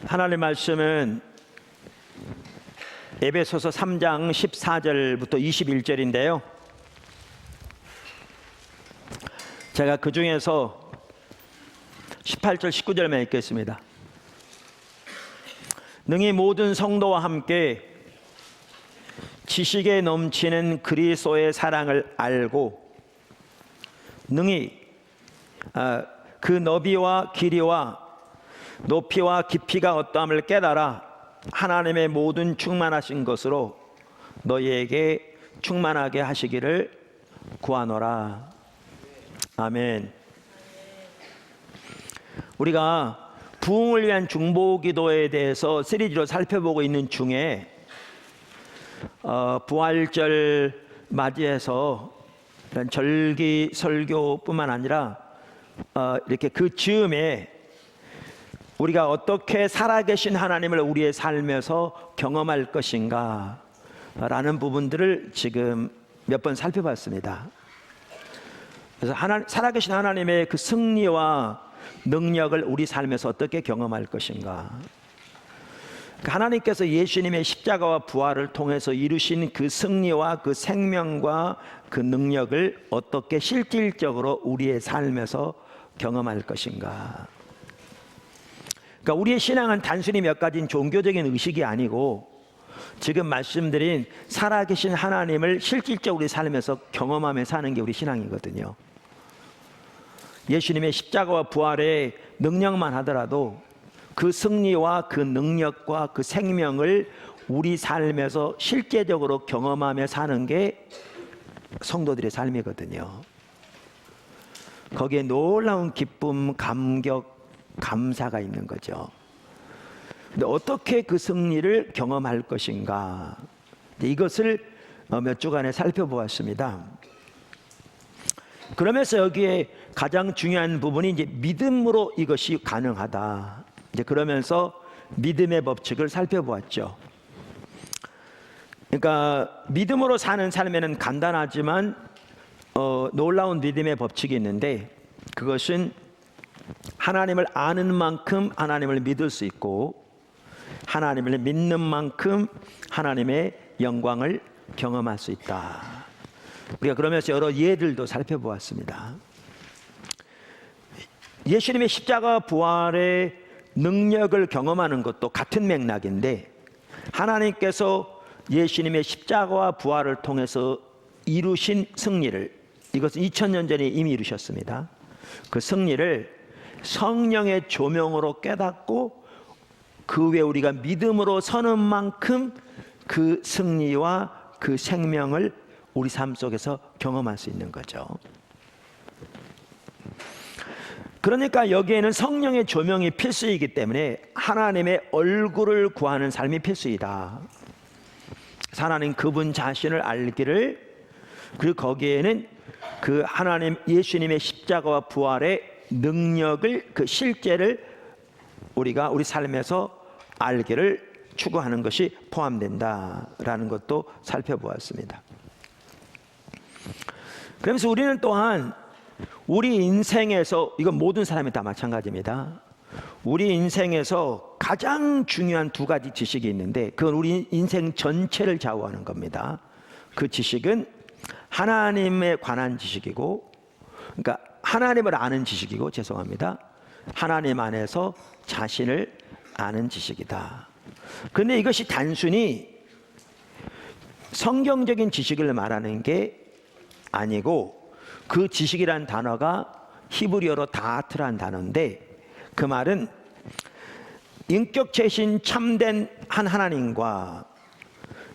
하나님의 말씀은 에베소서 3장 14절부터 21절인데요. 제가 그 중에서 18절 19절만 읽겠습니다. 능히 모든 성도와 함께 지식에 넘치는 그리스도의 사랑을 알고 능히 그 너비와 길이와 높이와 깊이가 어떠함을 깨달아 하나님의 모든 충만하신 것으로 너희에게 충만하게 하시기를 구하노라. 아멘. 우리가 부흥을 위한 중보기도에 대해서 시리즈로 살펴보고 있는 중에 부활절 맞이해서 이런 절기 설교뿐만 아니라 이렇게 그 즈음에 우리가 어떻게 살아계신 하나님을 우리의 삶에서 경험할 것인가 라는 부분들을 지금 몇 번 살펴봤습니다. 그래서 살아계신 하나님의 그 승리와 능력을 우리 삶에서 어떻게 경험할 것인가, 하나님께서 예수님의 십자가와 부활을 통해서 이루신 그 승리와 그 생명과 그 능력을 어떻게 실질적으로 우리의 삶에서 경험할 것인가. 그러니까 우리의 신앙은 단순히 몇 가지 종교적인 의식이 아니고 지금 말씀드린 살아계신 하나님을 실질적으로 우리 삶에서 경험하며 사는 게 우리 신앙이거든요. 예수님의 십자가와 부활의 능력만 하더라도 그 승리와 그 능력과 그 생명을 우리 삶에서 실제적으로 경험하며 사는 게 성도들의 삶이거든요. 거기에 놀라운 기쁨, 감격, 감사가 있는 거죠. 근데 어떻게 그 승리를 경험할 것인가, 이것을 몇 주간에 살펴보았습니다. 그러면서 여기에 가장 중요한 부분이 이제 믿음으로 이것이 가능하다. 이제 그러면서 믿음의 법칙을 살펴보았죠. 그러니까 믿음으로 사는 삶에는 간단하지만 놀라운 믿음의 법칙이 있는데, 그것은 하나님을 아는 만큼 하나님을 믿을 수 있고 하나님을 믿는 만큼 하나님의 영광을 경험할 수 있다. 우리가 그러면서 여러 예들도 살펴보았습니다. 예수님의 십자가 부활의 능력을 경험하는 것도 같은 맥락인데, 하나님께서 예수님의 십자가와 부활을 통해서 이루신 승리를, 이것은 2000년 전에 이미 이루셨습니다. 그 승리를 성령의 조명으로 깨닫고 그 외에 우리가 믿음으로 서는 만큼 그 승리와 그 생명을 우리 삶 속에서 경험할 수 있는 거죠. 그러니까 여기에는 성령의 조명이 필수이기 때문에 하나님의 얼굴을 구하는 삶이 필수이다. 하나님 그분 자신을 알기를, 그리고 거기에는 그 하나님 예수님의 십자가와 부활의 능력을, 그 실제를 우리가 우리 삶에서 알기를 추구하는 것이 포함된다라는 것도 살펴보았습니다. 그러면서 우리는 또한 우리 인생에서, 이건 모든 사람이 다 마찬가지입니다. 우리 인생에서 가장 중요한 두 가지 지식이 있는데, 그건 우리 인생 전체를 좌우하는 겁니다. 그 지식은 하나님에 관한 지식이고, 그러니까 하나님을 아는 지식이고, 하나님 안에서 자신을 아는 지식이다. 그런데 이것이 단순히 성경적인 지식을 말하는 게 아니고, 그 지식이란 단어가 히브리어로 다트란 단어인데, 그 말은 인격체신 참된 한 하나님과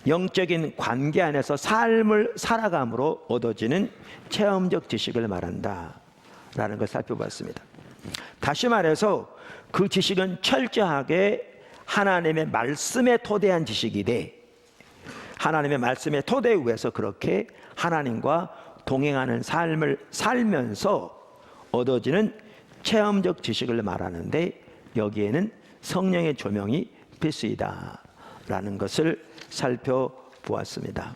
영적인 관계 안에서 삶을 살아감으로 얻어지는 체험적 지식을 말한다 라는 걸 살펴봤습니다. 다시 말해서 그 지식은 철저하게 하나님의 말씀에 토대한 지식이되, 하나님의 말씀의 토대 위에서 그렇게 하나님과 동행하는 삶을 살면서 얻어지는 체험적 지식을 말하는데, 여기에는 성령의 조명이 필수이다 라는 것을 살펴보았습니다.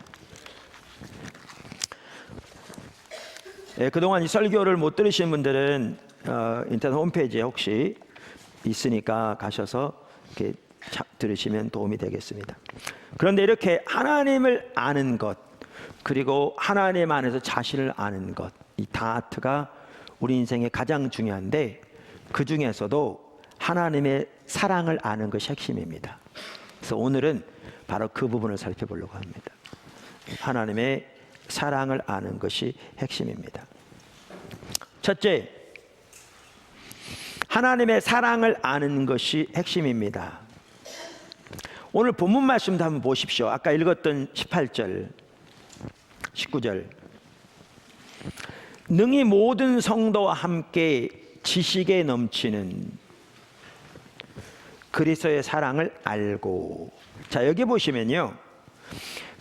그동안 이 설교를 못 들으신 분들은 인터넷 홈페이지에 혹시 있으니까 가셔서 이렇게 들으시면 도움이 되겠습니다. 그런데 이렇게 하나님을 아는 것, 그리고 하나님 안에서 자신을 아는 것, 이 다트가 우리 인생에 가장 중요한데, 그 중에서도 하나님의 사랑을 아는 것이 핵심입니다. 그래서 오늘은 바로 그 부분을 살펴보려고 합니다. 하나님의 사랑을 아는 것이 핵심입니다. 첫째, 하나님의 사랑을 아는 것이 핵심입니다. 오늘 본문 말씀도 한번 보십시오. 아까 읽었던 18절, 19절. 능히 모든 성도와 함께 지식에 넘치는 그리스도의 사랑을 알고. 자, 여기 보시면요,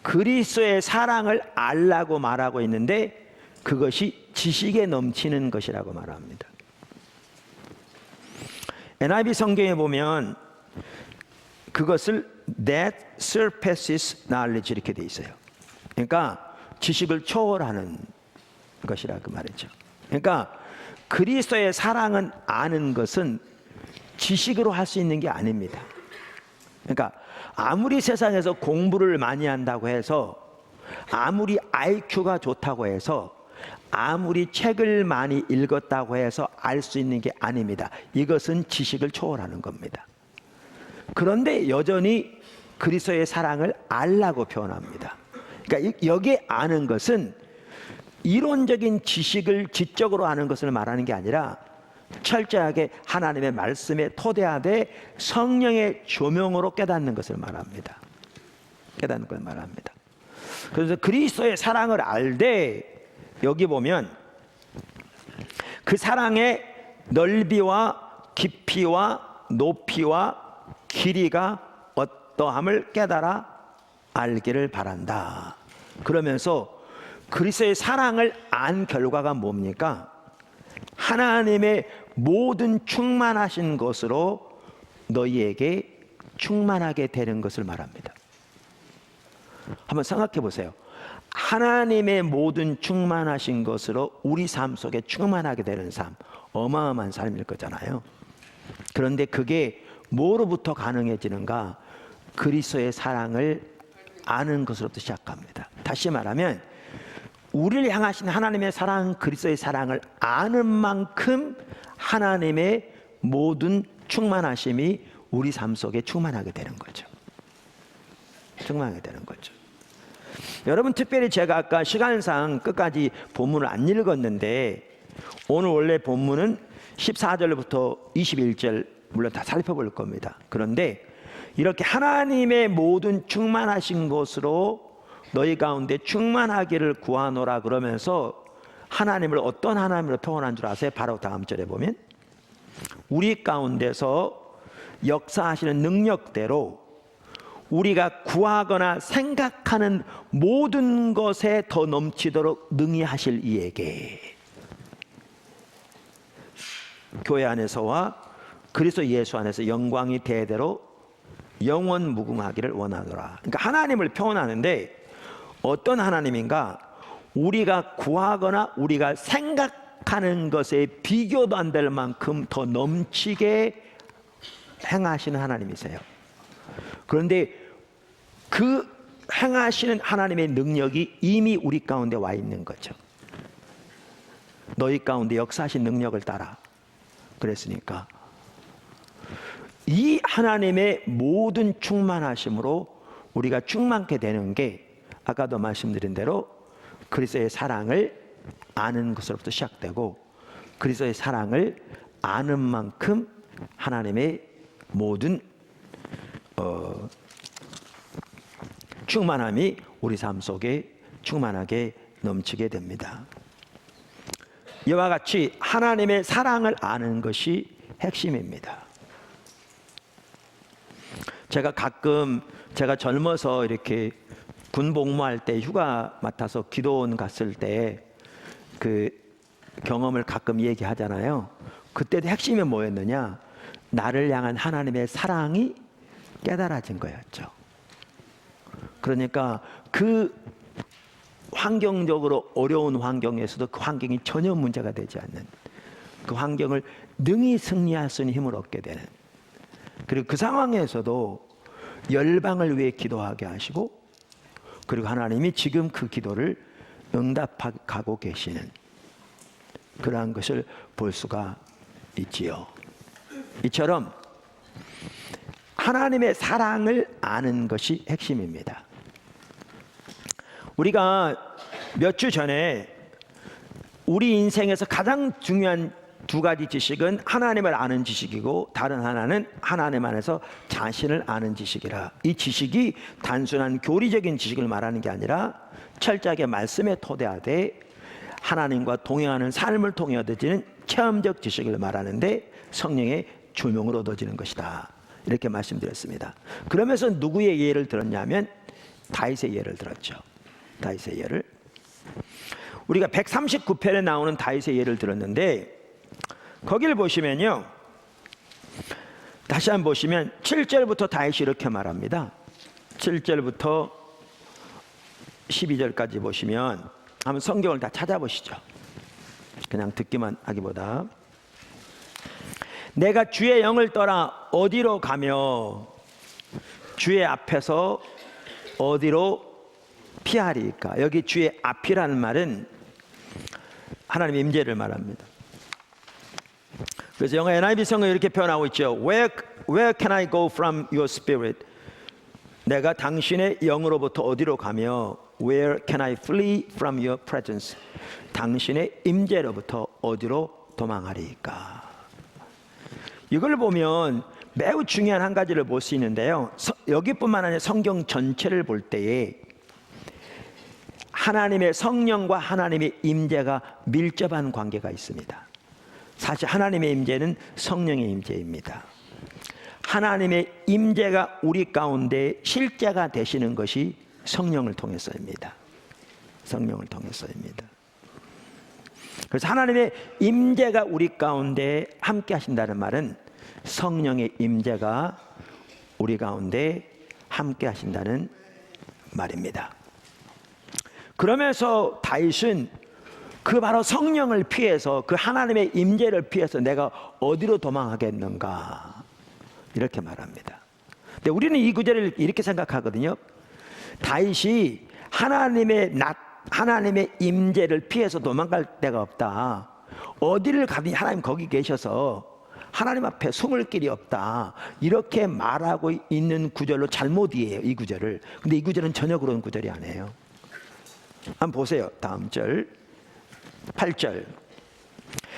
그리스도의 사랑을 알라고 말하고 있는데 그것이 지식에 넘치는 것이라고 말합니다. NIV 성경에 보면 그것을 that surpasses knowledge 이렇게 돼 있어요. 그러니까 지식을 초월하는 것이라고 말이죠. 그러니까 그리스도의 사랑은 아는 것은 지식으로 할 수 있는 게 아닙니다. 그러니까 아무리 세상에서 공부를 많이 한다고 해서, 아무리 IQ가 좋다고 해서, 아무리 책을 많이 읽었다고 해서 알 수 있는 게 아닙니다. 이것은 지식을 초월하는 겁니다. 그런데 여전히 그리스도의 사랑을 알라고 표현합니다. 그러니까 여기에 아는 것은 이론적인 지식을 지적으로 아는 것을 말하는 게 아니라 철저하게 하나님의 말씀에 토대하되 성령의 조명으로 깨닫는 것을 말합니다. 깨닫는 걸 말합니다. 그래서 그리스도의 사랑을 알되, 여기 보면 그 사랑의 넓이와 깊이와 높이와 길이가 어떠함을 깨달아 알기를 바란다. 그러면서 그리스도의 사랑을 안 결과가 뭡니까? 하나님의 모든 충만하신 것으로 너희에게 충만하게 되는 것을 말합니다. 한번 생각해 보세요. 하나님의 모든 충만하신 것으로 우리 삶 속에 충만하게 되는 삶, 어마어마한 삶일 거잖아요. 그런데 그게 뭐로부터 가능해지는가? 그리스도의 사랑을 아는 것으로부터 시작합니다. 다시 말하면 우리를 향하신 하나님의 사랑, 그리스도의 사랑을 아는 만큼 하나님의 모든 충만하심이 우리 삶 속에 충만하게 되는 거죠. 충만하게 되는 거죠. 여러분, 특별히 제가 아까 시간상 끝까지 본문을 안 읽었는데, 오늘 원래 본문은 14절부터 21절 물론 다 살펴볼 겁니다. 그런데 이렇게 하나님의 모든 충만하신 것으로 너희 가운데 충만하기를 구하노라 그러면서 하나님을 어떤 하나님으로 표현한 줄 아세요? 바로 다음 절에 보면 우리 가운데서 역사하시는 능력대로 우리가 구하거나 생각하는 모든 것에 더 넘치도록 능히 하실 이에게, 교회 안에서와 그리스도 예수 안에서 영광이 대대로 영원 무궁하기를 원하노라. 그러니까 하나님을 표현하는데 어떤 하나님인가? 우리가 구하거나 우리가 생각하는 것에 비교도 안 될 만큼 더 넘치게 행하시는 하나님이세요. 그런데 그 행하시는 하나님의 능력이 이미 우리 가운데 와 있는 거죠. 너희 가운데 역사하신 능력을 따라. 그랬으니까 이 하나님의 모든 충만하심으로 우리가 충만케 되는 게 아까도 말씀드린 대로 그리스도의 사랑을 아는 것으로부터 시작되고, 그리스도의 사랑을 아는 만큼 하나님의 모든 충만함이 우리 삶 속에 충만하게 넘치게 됩니다. 이와 같이 하나님의 사랑을 아는 것이 핵심입니다. 제가 가끔 제가 젊어서 이렇게 군 복무할 때 휴가 맡아서 기도원 갔을 때 그 경험을 가끔 얘기하잖아요. 그때도 핵심이 뭐였느냐? 나를 향한 하나님의 사랑이 깨달아진 거였죠. 그러니까 그 환경적으로 어려운 환경에서도 그 환경이 전혀 문제가 되지 않는, 그 환경을 능히 승리할 수 있는 힘을 얻게 되는, 그리고 그 상황에서도 열방을 위해 기도하게 하시고, 그리고 하나님이 지금 그 기도를 응답하고 계시는 그러한 것을 볼 수가 있지요. 이처럼 하나님의 사랑을 아는 것이 핵심입니다. 우리가 몇 주 전에 우리 인생에서 가장 중요한 두 가지 지식은 하나님을 아는 지식이고, 다른 하나는 하나님 안에서 자신을 아는 지식이라. 이 지식이 단순한 교리적인 지식을 말하는 게 아니라 철저하게 말씀에 토대하되 하나님과 동행하는 삶을 통해 얻어지는 체험적 지식을 말하는데 성령의 조명으로 얻어지는 것이다, 이렇게 말씀드렸습니다. 그러면서 누구의 예를 들었냐면 다윗의 예를 들었죠. 다윗의 예를. 우리가 139편에 나오는 다윗의 예를 들었는데, 거기를 보시면요, 다시 한번 보시면 7절부터 다윗이 이렇게 말합니다. 7절부터 12절까지 보시면 한번 성경을 다 찾아보시죠. 그냥 듣기만 하기보다. 내가 주의 영을 떠나 어디로 가며 주의 앞에서 어디로 피하리까? 여기 주의 앞이라는 말은 하나님의 임재를 말합니다. 그래서 영어 NIV 성경에 이렇게 표현하고 있죠. Where can I go from your spirit? 내가 당신의 영으로부터 어디로 가며 Where can I flee from your presence? 당신의 임재로부터 어디로 도망하리까? 이걸 보면 매우 중요한 한 가지를 볼 수 있는데요, 여기뿐만 아니라 성경 전체를 볼 때에 하나님의 성령과 하나님의 임재가 밀접한 관계가 있습니다. 사실 하나님의 임재는 성령의 임재입니다. 하나님의 임재가 우리 가운데 실제가 되시는 것이 성령을 통해서입니다. 성령을 통해서입니다. 그래서 하나님의 임재가 우리 가운데 함께 하신다는 말은 성령의 임재가 우리 가운데 함께 하신다는 말입니다. 그러면서 다윗은 그 바로 성령을 피해서, 그 하나님의 임재를 피해서 내가 어디로 도망하겠는가, 이렇게 말합니다. 근데 우리는 이 구절을 이렇게 생각하거든요. 다윗이 하나님의 임재를 피해서 도망갈 데가 없다, 어디를 가든지 하나님 거기 계셔서 하나님 앞에 숨을 길이 없다, 이렇게 말하고 있는 구절로 잘못 이해해요, 이 구절을. 근데 이 구절은 전혀 그런 구절이 아니에요. 한번 보세요. 다음 절 8절.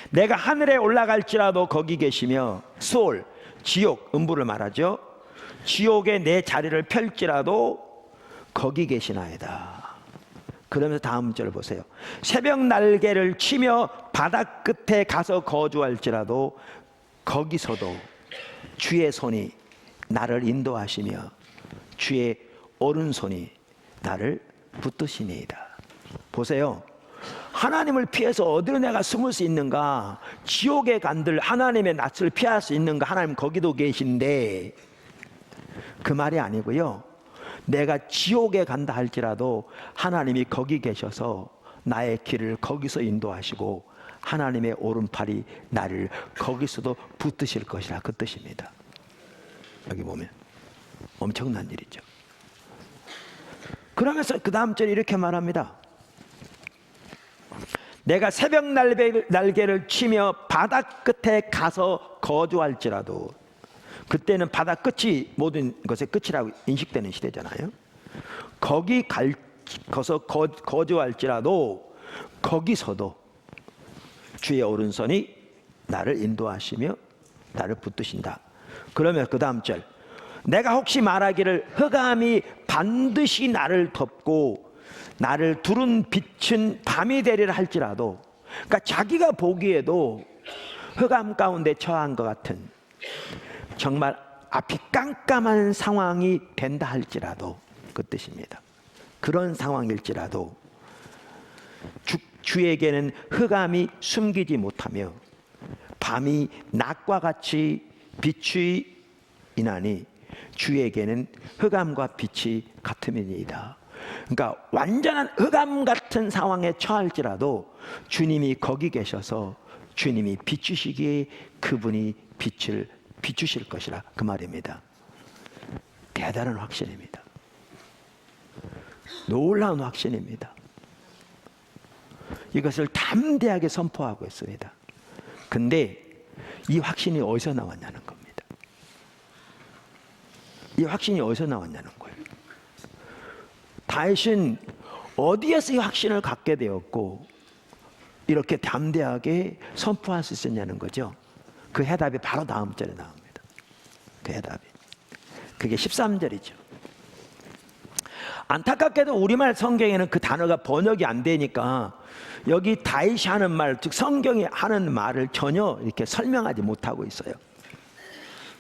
내가 하늘에 올라갈지라도 거기 계시며, 수올, 지옥, 음부를 말하죠. 지옥에 내 자리를 펼지라도 거기 계시나이다. 그러면서 다음 절 보세요. 새벽 날개를 치며 바다 끝에 가서 거주할지라도 거기서도 주의 손이 나를 인도하시며 주의 오른손이 나를 붙드시니이다. 보세요. 하나님을 피해서 어디로 내가 숨을 수 있는가? 지옥에 간들 하나님의 낯을 피할 수 있는가? 하나님 거기도 계신데, 그 말이 아니고요, 내가 지옥에 간다 할지라도 하나님이 거기 계셔서 나의 길을 거기서 인도하시고 하나님의 오른팔이 나를 거기서도 붙드실 것이라, 그 뜻입니다. 여기 보면 엄청난 일이죠. 그러면서 그 다음 절에 이렇게 말합니다. 내가 새벽 날개를 치며 바다 끝에 가서 거주할지라도, 그때는 바다 끝이 모든 것의 끝이라고 인식되는 시대잖아요. 거기 가서 거주할지라도 거기서도 주의 오른손이 나를 인도하시며 나를 붙드신다. 그러면 그 다음 절, 내가 혹시 말하기를 흑암이 반드시 나를 덮고 나를 두른 빛은 밤이 되리라 할지라도, 그러니까 자기가 보기에도 흑암 가운데 처한 것 같은 정말 앞이 깜깜한 상황이 된다 할지라도, 그 뜻입니다. 그런 상황일지라도 주에게는 흑암이 숨기지 못하며 밤이 낮과 같이 빛이 나니 주에게는 흑암과 빛이 같음이니이다. 그러니까 완전한 흑암 같은 상황에 처할지라도 주님이 거기 계셔서 주님이 비추시기에 그분이 빛을 비추실 것이라 그 말입니다. 대단한 확신입니다. 놀라운 확신입니다. 이것을 담대하게 선포하고 있습니다. 근데 이 확신이 어디서 나왔냐는 겁니다. 이 확신이 어디서 나왔냐는 거예요. 다윗은 어디에서 이 확신을 갖게 되었고 이렇게 담대하게 선포할 수 있었냐는 거죠. 그 해답이 바로 다음 절에 나옵니다. 그 해답이. 그게 13절이죠. 안타깝게도 우리말 성경에는 그 단어가 번역이 안 되니까 여기 다윗이 하는 말, 즉 성경이 하는 말을 전혀 이렇게 설명하지 못하고 있어요.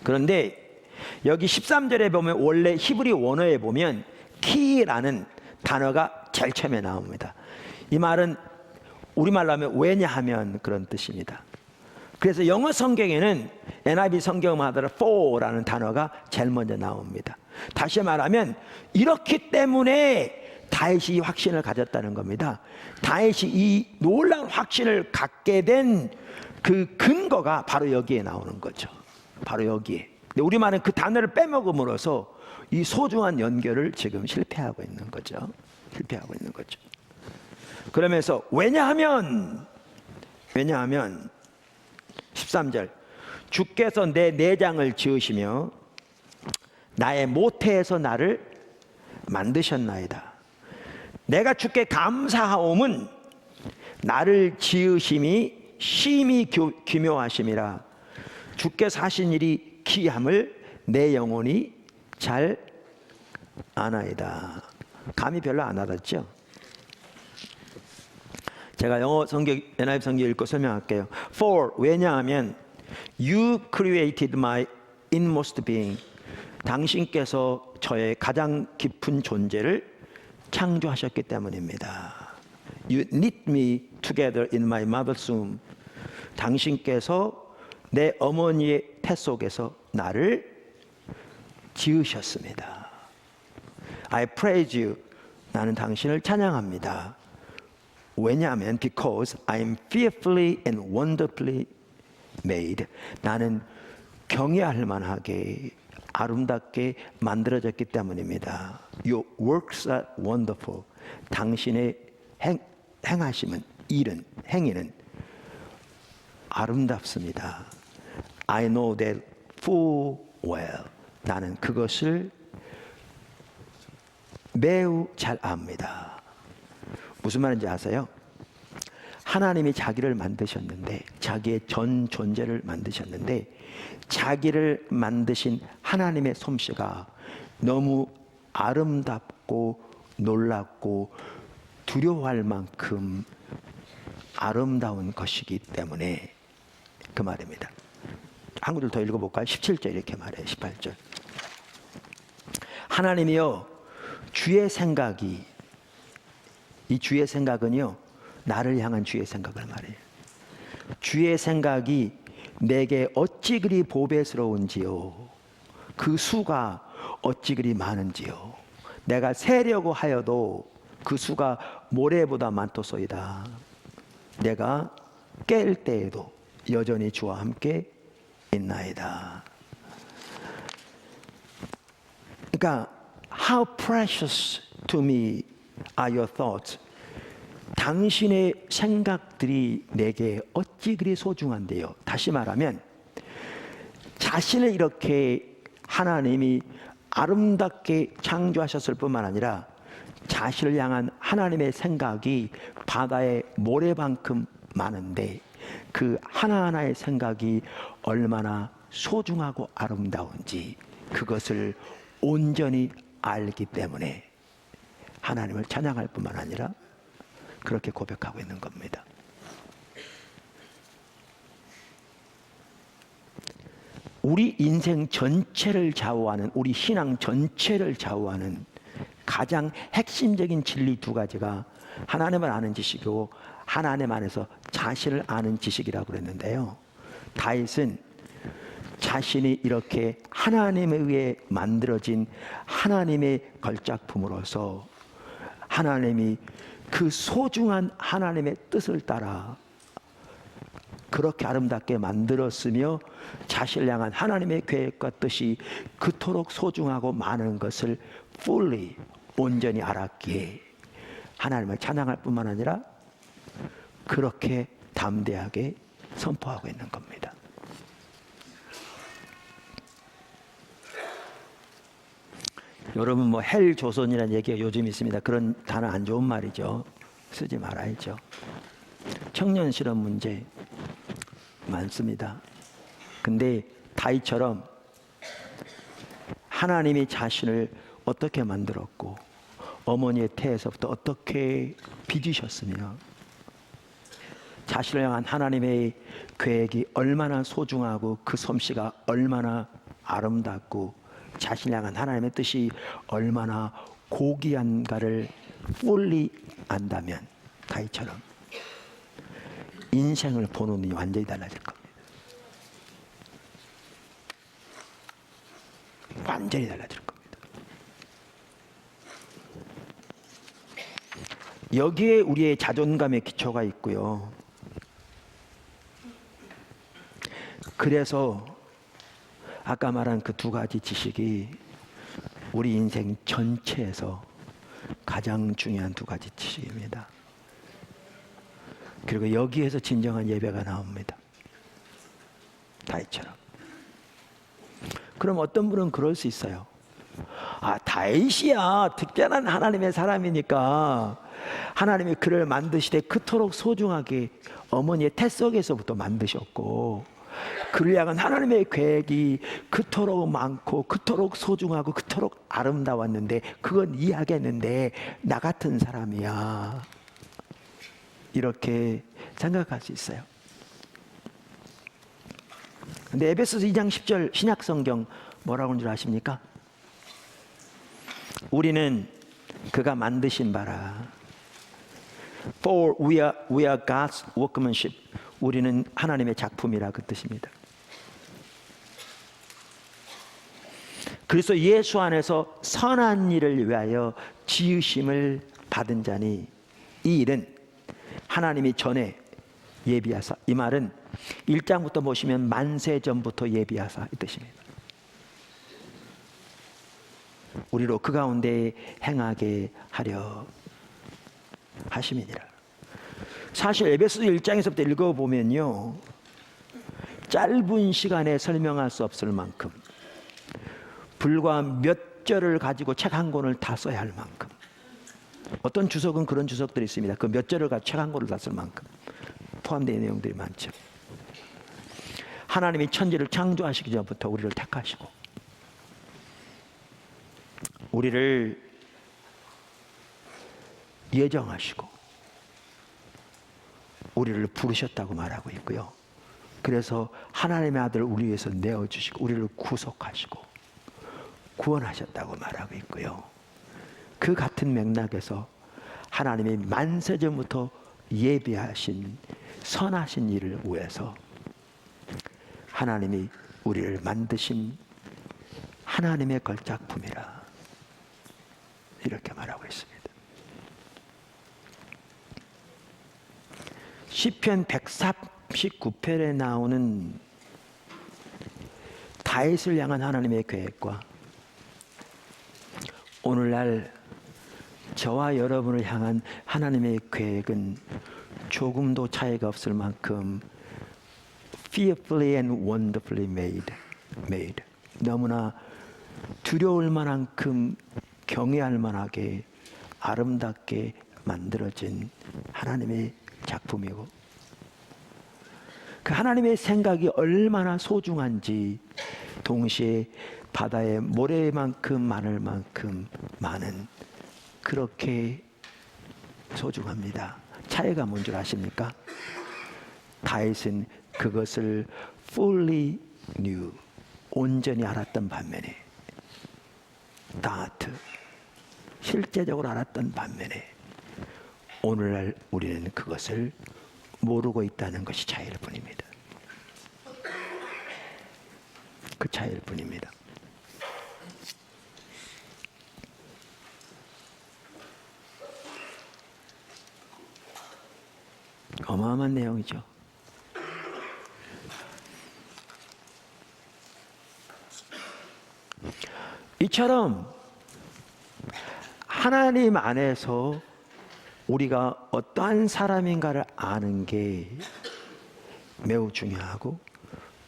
그런데 여기 13절에 보면 원래 히브리 원어에 보면 키라는 단어가 제일 처음에 나옵니다. 이 말은 우리말로 하면 왜냐하면 그런 뜻입니다. 그래서 영어 성경에는 NIV 성경마다 for라는 단어가 제일 먼저 나옵니다. 다시 말하면 이렇기 때문에 다윗이 이 확신을 가졌다는 겁니다. 다윗이 이 놀라운 확신을 갖게 된 그 근거가 바로 여기에 나오는 거죠. 바로 여기에. 근데 우리말은 그 단어를 빼먹음으로써 이 소중한 연결을 지금 실패하고 있는 거죠. 실패하고 있는 거죠. 그러면서 왜냐하면 13절 주께서 내 내장을 지으시며 나의 모태에서 나를 만드셨나이다. 내가 주께 감사하옴은 나를 지으심이 심히 기묘하심이라. 주께서 하신 일이 기함을 내 영혼이 잘 아나이다. 감이 별로 안 와닿죠? 제가 영어 성경, NIV 성경 읽고 설명할게요. For, 왜냐하면 You created my inmost being. 당신께서 저의 가장 깊은 존재를 창조하셨기 때문입니다. You knit me together in my mother's womb. 당신께서 내 어머니의 태 속에서 나를 지으셨습니다. I praise you. 나는 당신을 찬양합니다. 왜냐하면 because I'm fearfully and wonderfully made. 나는 경외할 만하게 아름답게 만들어졌기 때문입니다. Your works are wonderful. 당신의 행하심은, 일은, 행위는 아름답습니다. I know that full well. 나는 그것을 매우 잘 압니다. 무슨 말인지 아세요? 하나님이 자기를 만드셨는데, 자기의 전 존재를 만드셨는데, 자기를 만드신 하나님의 솜씨가 너무 아름답고 놀랍고 두려워할 만큼 아름다운 것이기 때문에 그 말입니다. 한 구절 더 읽어볼까요? 17절 이렇게 말해요. 18절. 하나님이여, 주의 생각이, 이 주의 생각은요, 나를 향한 주의 생각을 말해요. 주의 생각이 내게 어찌 그리 보배스러운지요. 그 수가 어찌 그리 많은지요. 내가 세려고 하여도 그 수가 모래보다 많도소이다. 내가 깰 때에도 여전히 주와 함께 있나이다. 그러니까 How precious to me are your thoughts. 당신의 생각들이 내게 어찌 그리 소중한데요. 다시 말하면 자신을 이렇게 하나님이 아름답게 창조하셨을 뿐만 아니라 자신을 향한 하나님의 생각이 바다의 모래만큼 많은데 그 하나하나의 생각이 얼마나 소중하고 아름다운지 그것을 온전히 알기 때문에 하나님을 찬양할 뿐만 아니라 그렇게 고백하고 있는 겁니다. 우리 인생 전체를 좌우하는, 우리 신앙 전체를 좌우하는 가장 핵심적인 진리 두 가지가 하나님을 아는 지식이고 하나님 안에서 자신을 아는 지식이라고 그랬는데요. 다윗은 자신이 이렇게 하나님에 의해 만들어진 하나님의 걸작품으로서 하나님이 그 소중한 하나님의 뜻을 따라 그렇게 아름답게 만들었으며 자신을 향한 하나님의 계획과 뜻이 그토록 소중하고 많은 것을 fully 온전히 알았기에 하나님을 찬양할 뿐만 아니라 그렇게 담대하게 선포하고 있는 겁니다. 여러분 뭐 헬 조선이라는 얘기가 요즘 있습니다. 그런 단어 안 좋은 말이죠. 쓰지 말아야죠. 청년 실업 문제 많습니다. 근데 다윗처럼 하나님이 자신을 어떻게 만들었고 어머니의 태에서부터 어떻게 빚으셨으며 자신을 향한 하나님의 계획이 얼마나 소중하고 그 솜씨가 얼마나 아름답고 자신을 향한 하나님의 뜻이 얼마나 고귀한가를 fully 안다면 다윗처럼 인생을 보는 눈이 완전히 달라질 겁니다. 완전히 달라질 겁니다. 여기에 우리의 자존감의 기초가 있고요. 그래서 아까 말한 그 두 가지 지식이 우리 인생 전체에서 가장 중요한 두 가지 지식입니다. 그리고 여기에서 진정한 예배가 나옵니다. 다윗처럼. 그럼 어떤 분은 그럴 수 있어요. 아, 다윗이야 특별한 하나님의 사람이니까 하나님이 그를 만드시되 그토록 소중하게 어머니의 태 속에서부터 만드셨고 그를 향한 하나님의 계획이 그토록 많고 그토록 소중하고 그토록 아름다웠는데 그건 이해하겠는데 나 같은 사람이야 이렇게 생각할 수 있어요. 근데 에베소서 2장 10절 신약성경 뭐라고 하는 줄 아십니까? 우리는 그가 만드신 바라. For we are God's workmanship. 우리는 하나님의 작품이라 그 뜻입니다. 그래서 예수 안에서 선한 일을 위하여 지으심을 받은 자니 이 일은 하나님이 전에 예비하사, 이 말은 1장부터 보시면 만세 전부터 예비하사 이 뜻입니다. 우리로 그 가운데 행하게 하려 하심이니라. 사실 에베소서 1장에서부터 읽어보면요 짧은 시간에 설명할 수 없을 만큼 불과 몇 절을 가지고 책 한 권을 다 써야 할 만큼 어떤 주석은 그런 주석들이 있습니다. 그 몇 절을 가지고 책 한 권을 다 쓸 만큼 포함되어 있는 내용들이 많죠. 하나님이 천지를 창조하시기 전부터 우리를 택하시고 우리를 예정하시고 우리를 부르셨다고 말하고 있고요. 그래서 하나님의 아들을 우리 위해서 내어주시고 우리를 구속하시고 구원하셨다고 말하고 있고요. 그 같은 맥락에서 하나님이 만세전부터 예비하신 선하신 일을 위해서 하나님이 우리를 만드신 하나님의 걸작품이라 이렇게 말하고 있습니다. 시편 139편에 나오는 다윗을 향한 하나님의 계획과 오늘날 저와 여러분을 향한 하나님의 계획은 조금도 차이가 없을 만큼 fearfully and wonderfully made. 너무나 두려울 만큼 경외할 만하게 아름답게 만들어진 하나님의 작품이고 그 하나님의 생각이 얼마나 소중한지 동시에 바다의 모래만큼 많을 만큼 많은 그렇게 소중합니다. 차이가 뭔 줄 아십니까? 다윗은 그것을 fully knew 온전히 알았던 반면에 that 실제적으로 알았던 반면에 오늘날 우리는 그것을 모르고 있다는 것이 차이일 뿐입니다. 그 차이일 뿐입니다. 어마어마한 내용이죠. 이처럼 하나님 안에서 우리가 어떠한 사람인가를 아는 게 매우 중요하고,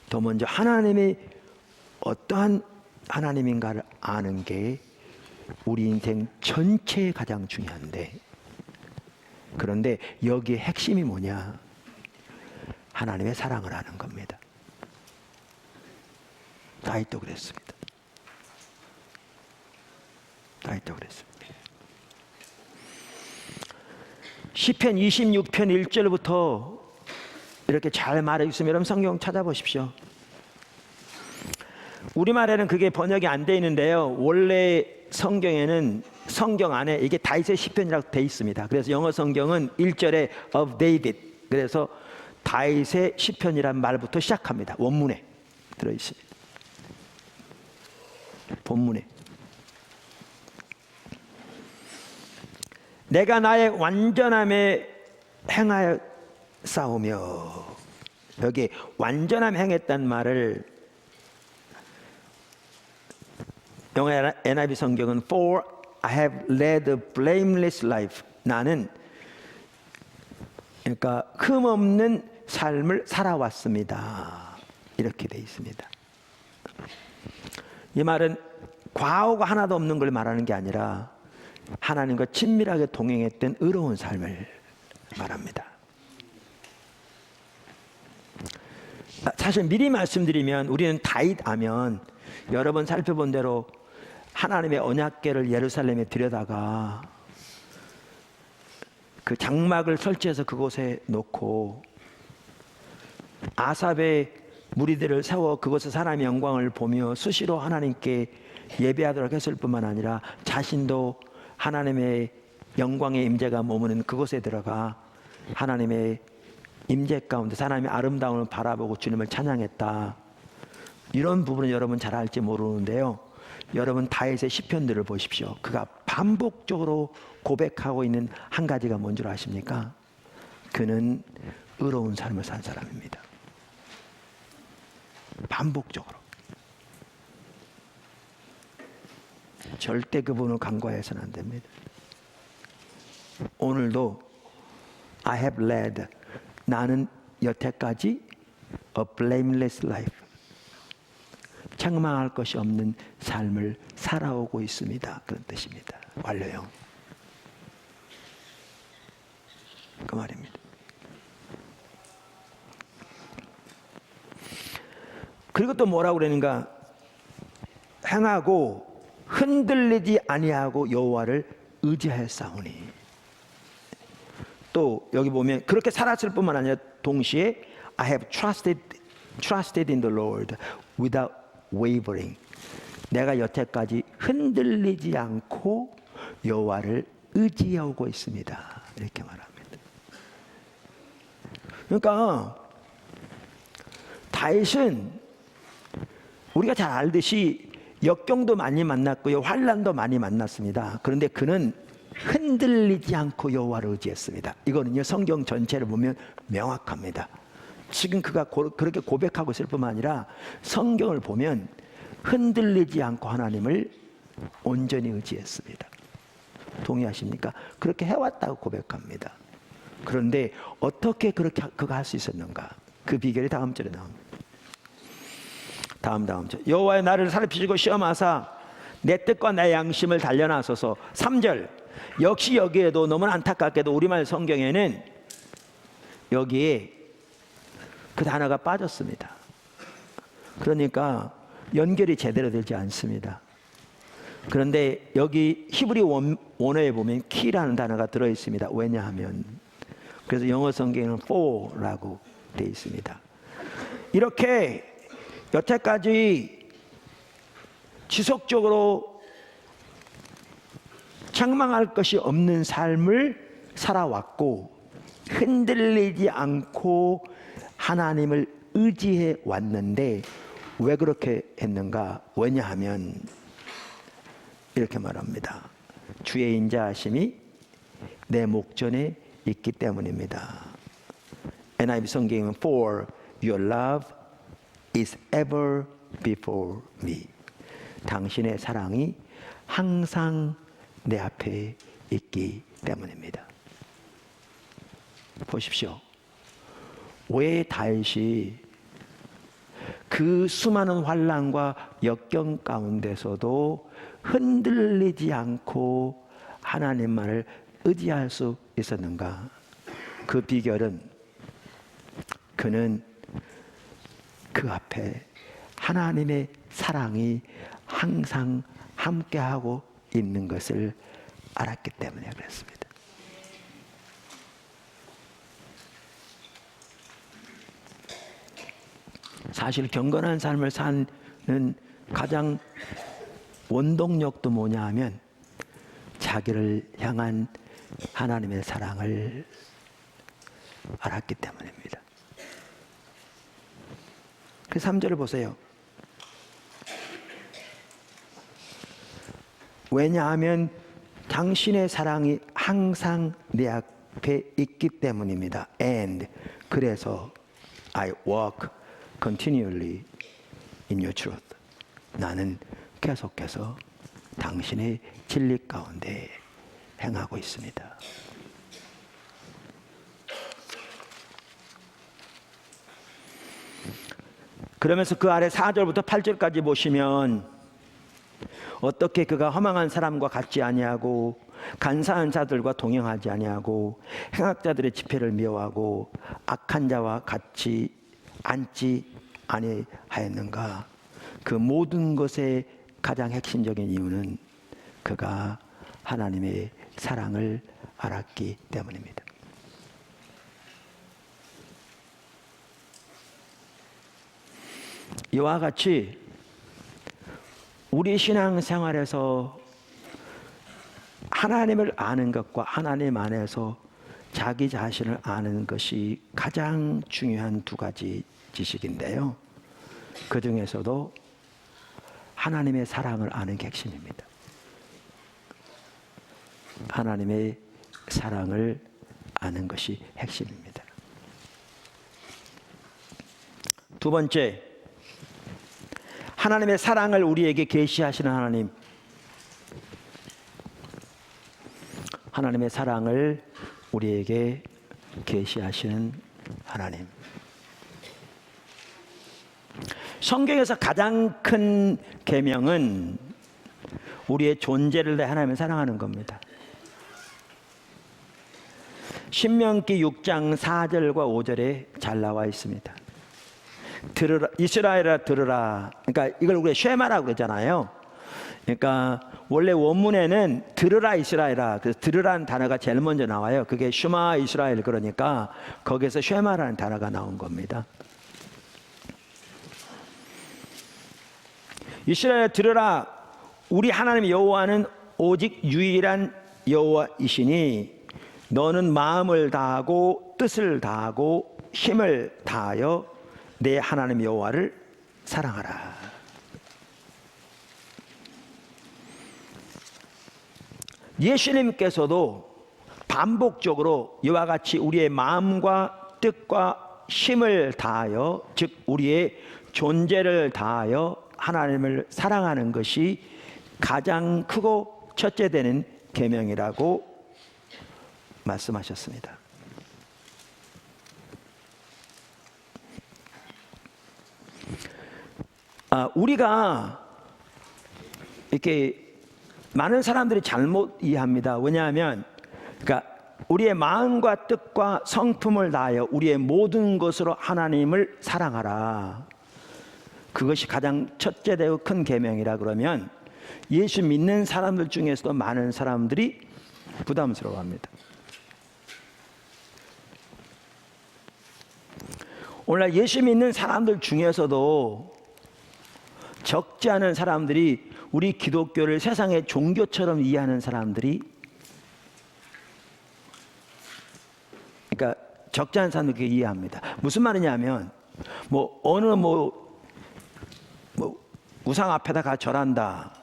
더 먼저 하나님이 어떠한 하나님인가를 아는 게 우리 인생 전체에 가장 중요한데, 그런데 여기에 핵심이 뭐냐? 하나님의 사랑을 아는 겁니다. 다윗도 그랬습니다. 다윗도 그랬습니다. 시편 26편 1절부터 이렇게 잘 말해 있으면 여러분 성경 찾아보십시오. 우리말에는 그게 번역이 안 돼 있는데요, 원래 성경에는 성경 안에 이게 다윗의 시편이라고 돼 있습니다. 그래서 영어 성경은 1절에 of David, 그래서 다윗의 시편이란 말부터 시작합니다. 원문에 들어 있습니다. 본문에 내가 나의 완전함에 행하여 싸우며, 여기 완전함 행했단 말을 영어 NIV 성경은 For I have led a blameless life, 나는 그러니까 흠없는 삶을 살아왔습니다, 이렇게 되어 있습니다. 이 말은 과오가 하나도 없는 걸 말하는 게 아니라 하나님과 친밀하게 동행했던 의로운 삶을 말합니다. 사실 미리 말씀드리면 우리는 다윗 하면 여러 번 살펴본 대로 하나님의 언약궤를 예루살렘에 들여다가 그 장막을 설치해서 그곳에 놓고 아삽의 무리들을 세워 그곳에서 하나님의 영광을 보며 수시로 하나님께 예배하도록 했을 뿐만 아니라 자신도 하나님의 영광의 임재가 머무는 그곳에 들어가 하나님의 임재 가운데 하나님의 아름다움을 바라보고 주님을 찬양했다. 이런 부분은 여러분 잘 알지 모르는데요, 여러분 다윗의 시편들을 보십시오. 그가 반복적으로 고백하고 있는 한 가지가 뭔 줄 아십니까? 그는 의로운 삶을 산 사람입니다. 반복적으로. 절대 그분을 간과해서는 안 됩니다. 오늘도 I have led, 나는 여태까지 a blameless life, 책망할 것이 없는 삶을 살아오고 있습니다, 그런 뜻입니다. 완료형. 그 말입니다. 그리고 또 뭐라고 그러는가? 행하고 흔들리지 아니하고 여호와를 의지하였사오니. 또 여기 보면 그렇게 살았을 뿐만 아니라 동시에 I have trusted in the Lord without wavering. 내가 여태까지 흔들리지 않고 여호와를 의지하고 있습니다, 이렇게 말합니다. 그러니까 다윗은 우리가 잘 알듯이 역경도 많이 만났고요, 환난도 많이 만났습니다. 그런데 그는 흔들리지 않고 여호와를 의지했습니다. 이거는요 성경 전체를 보면 명확합니다. 지금 그가 그렇게 고백하고 있을 뿐만 아니라 성경을 보면 흔들리지 않고 하나님을 온전히 의지했습니다. 동의하십니까? 그렇게 해왔다고 고백합니다. 그런데 어떻게 그렇게 그가 할 수 있었는가? 그 비결이 다음 절에 나옵니다. 다음 절. 여호와의 나를 살피시고 시험하사 내 뜻과 내 양심을 단련하소서. 3절. 역시 여기에도 너무나 안타깝게도 우리말 성경에는 여기에 그 단어가 빠졌습니다. 그러니까 연결이 제대로 되지 않습니다. 그런데 여기 히브리 원어에 보면 키라는 단어가 들어있습니다. 왜냐하면, 그래서 영어 성경에는 for라고 되어 있습니다. 이렇게 여태까지 지속적으로 책망할 것이 없는 삶을 살아왔고 흔들리지 않고 하나님을 의지해 왔는데 왜 그렇게 했는가? 왜냐하면 이렇게 말합니다. 주의 인자하심이 내 목전에 있기 때문입니다. NIV 성경은 For your love is ever before me. 당신의 사랑이 항상 내 앞에 있기 때문입니다. 보십시오. 왜 다윗이 그 수많은 환난과 역경 가운데서도 흔들리지 않고 하나님만을 의지할 수 있었는가? 그 비결은 그는 그 앞에 하나님의 사랑이 항상 함께하고 있는 것을 알았기 때문에 그렇습니다. 사실 경건한 삶을 사는 가장 원동력도 뭐냐 하면 자기를 향한 하나님의 사랑을 알았기 때문입니다. 그 3절을 보세요. 왜냐하면 당신의 사랑이 항상 내 앞에 있기 때문입니다. And 그래서 I walk continually in your truth. 나는 계속해서 당신의 진리 가운데 행하고 있습니다. 그러면서 그 아래 4절부터 8절까지 보시면 어떻게 그가 허망한 사람과 같지 아니하고 간사한 자들과 동행하지 아니하고 행악자들의 집회를 미워하고 악한 자와 같이 앉지 아니하였는가? 그 모든 것의 가장 핵심적인 이유는 그가 하나님의 사랑을 알았기 때문입니다. 이와 같이 우리 신앙생활에서 하나님을 아는 것과 하나님 안에서 자기 자신을 아는 것이 가장 중요한 두 가지 지식인데요. 그 중에서도 하나님의 사랑을 아는 게 핵심입니다. 하나님의 사랑을 아는 것이 핵심입니다. 두 번째, 하나님의 사랑을 우리에게 계시하시는 하나님. 하나님의 사랑을 우리에게 계시하시는 하나님. 성경에서 가장 큰 계명은 우리의 존재를 내 하나님을 사랑하는 겁니다. 신명기 6장 4절과 5절에 잘 나와 있습니다. 들으라, 이스라엘아 들으라. 그러니까 이걸 우리가 쉐마라고 그러잖아요. 그러니까 원래 원문에는 들으라 이스라엘아. 그래서 들으라는 단어가 제일 먼저 나와요. 그게 슈마 이스라엘. 그러니까 거기서 쉐마라는 단어가 나온 겁니다. 이스라엘 들으라. 우리 하나님 여호와는 오직 유일한 여호와이시니 너는 마음을 다하고 뜻을 다하고 힘을 다하여 내 하나님 여호와를 사랑하라. 예수님께서도 반복적으로 이와 같이 우리의 마음과 뜻과 힘을 다하여, 즉 우리의 존재를 다하여 하나님을 사랑하는 것이 가장 크고 첫째 되는 계명이라고 말씀하셨습니다. 우리가 이렇게 많은 사람들이 잘못 이해합니다. 왜냐하면 그러니까 우리의 마음과 뜻과 성품을 다하여 우리의 모든 것으로 하나님을 사랑하라. 그것이 가장 첫째 되고 큰 계명이라 그러면 예수 믿는 사람들 중에서도 많은 사람들이 부담스러워합니다. 오늘날 예수 믿는 사람들 중에서도 적지 않은 사람들이 우리 기독교를 세상의 종교처럼 이해하는 사람들이, 그러니까 적지 않은 사람들이 그렇게 이해합니다. 무슨 말이냐면 어느 우상 앞에다가 절한다.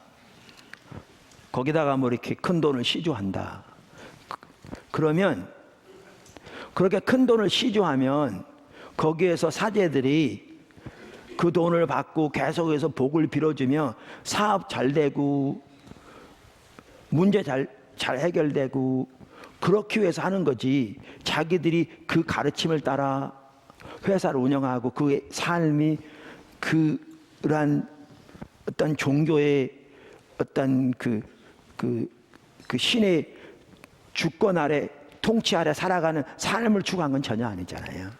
거기다가 이렇게 큰 돈을 시주한다. 그러면 그렇게 큰 돈을 시주하면 거기에서 사제들이 그 돈을 받고 계속해서 복을 빌어주며 사업 잘 되고 문제 잘 해결되고 그렇기 위해서 하는 거지. 자기들이 그 가르침을 따라 회사를 운영하고 그 삶이 그러한 어떤 종교의 어떤 그 신의 주권 아래 통치 아래 살아가는 삶을 추구한 건 전혀 아니잖아요.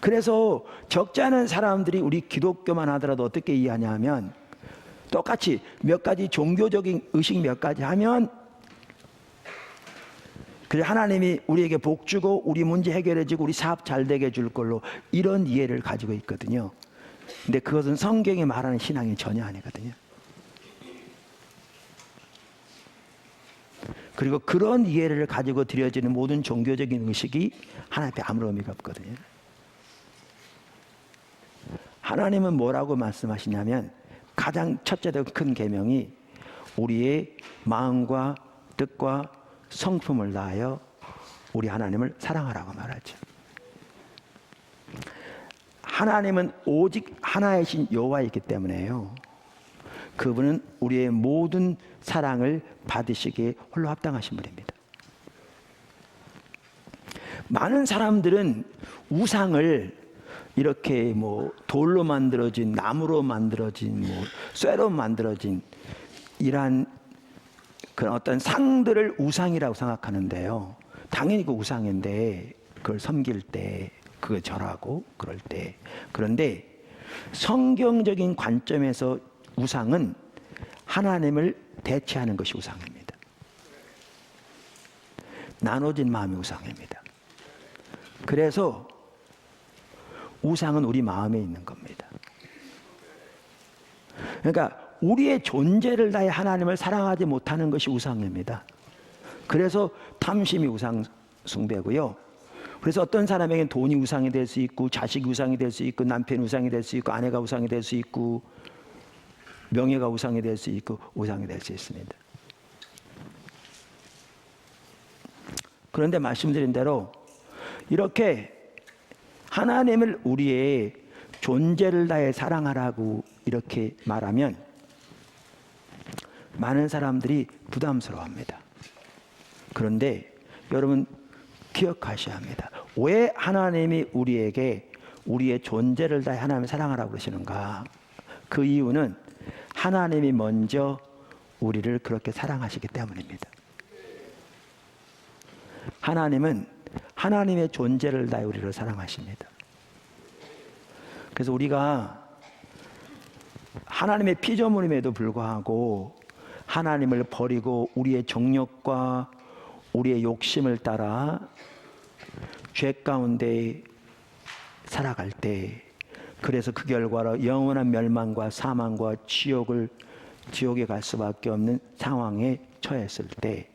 그래서 적지 않은 사람들이 우리 기독교만 하더라도 어떻게 이해하냐면 똑같이 몇 가지 종교적인 의식 몇 가지 하면 그래 하나님이 우리에게 복 주고 우리 문제 해결해 주고 우리 사업 잘 되게 해줄 걸로 이런 이해를 가지고 있거든요. 근데 그것은 성경이 말하는 신앙이 전혀 아니거든요. 그리고 그런 이해를 가지고 드려지는 모든 종교적인 의식이 하나님 앞에 아무런 의미가 없거든요. 하나님은 뭐라고 말씀하시냐면 가장 첫째로 큰 계명이 우리의 마음과 뜻과 성품을 다하여 우리 하나님을 사랑하라고 말하죠. 하나님은 오직 하나이신 여호와이기 때문에요. 그분은 우리의 모든 사랑을 받으시기에 홀로 합당하신 분입니다. 많은 사람들은 우상을 이렇게 뭐 돌로 만들어진, 나무로 만들어진, 뭐 쇠로 만들어진 이러한 그런 어떤 상들을 우상이라고 생각하는데요. 당연히 그 우상인데 그걸 섬길 때, 그걸 절하고 그럴 때. 그런데 성경적인 관점에서 우상은 하나님을 대체하는 것이 우상입니다. 나눠진 마음이 우상입니다. 그래서 우상은 우리 마음에 있는 겁니다. 그러니까 우리의 존재를 다해 하나님을 사랑하지 못하는 것이 우상입니다. 그래서 탐심이 우상 숭배고요. 그래서 어떤 사람에게는 돈이 우상이 될 수 있고 자식이 우상이 될 수 있고 남편이 우상이 될 수 있고 아내가 우상이 될 수 있고 명예가 우상이 될 수 있고 우상이 될 수 있습니다. 그런데 말씀드린 대로 이렇게 하나님을 우리의 존재를 다해 사랑하라고 이렇게 말하면 많은 사람들이 부담스러워합니다. 그런데 여러분 기억하셔야 합니다. 왜 하나님이 우리에게 우리의 존재를 다해 하나님을 사랑하라고 그러시는가? 그 이유는 하나님이 먼저 우리를 그렇게 사랑하시기 때문입니다. 하나님은 하나님의 존재를 다해 우리를 사랑하십니다. 그래서 우리가 하나님의 피조물임에도 불구하고 하나님을 버리고 우리의 정욕과 우리의 욕심을 따라 죄 가운데 살아갈 때, 그래서 그 결과로 영원한 멸망과 사망과 지옥에 갈 수밖에 없는 상황에 처했을 때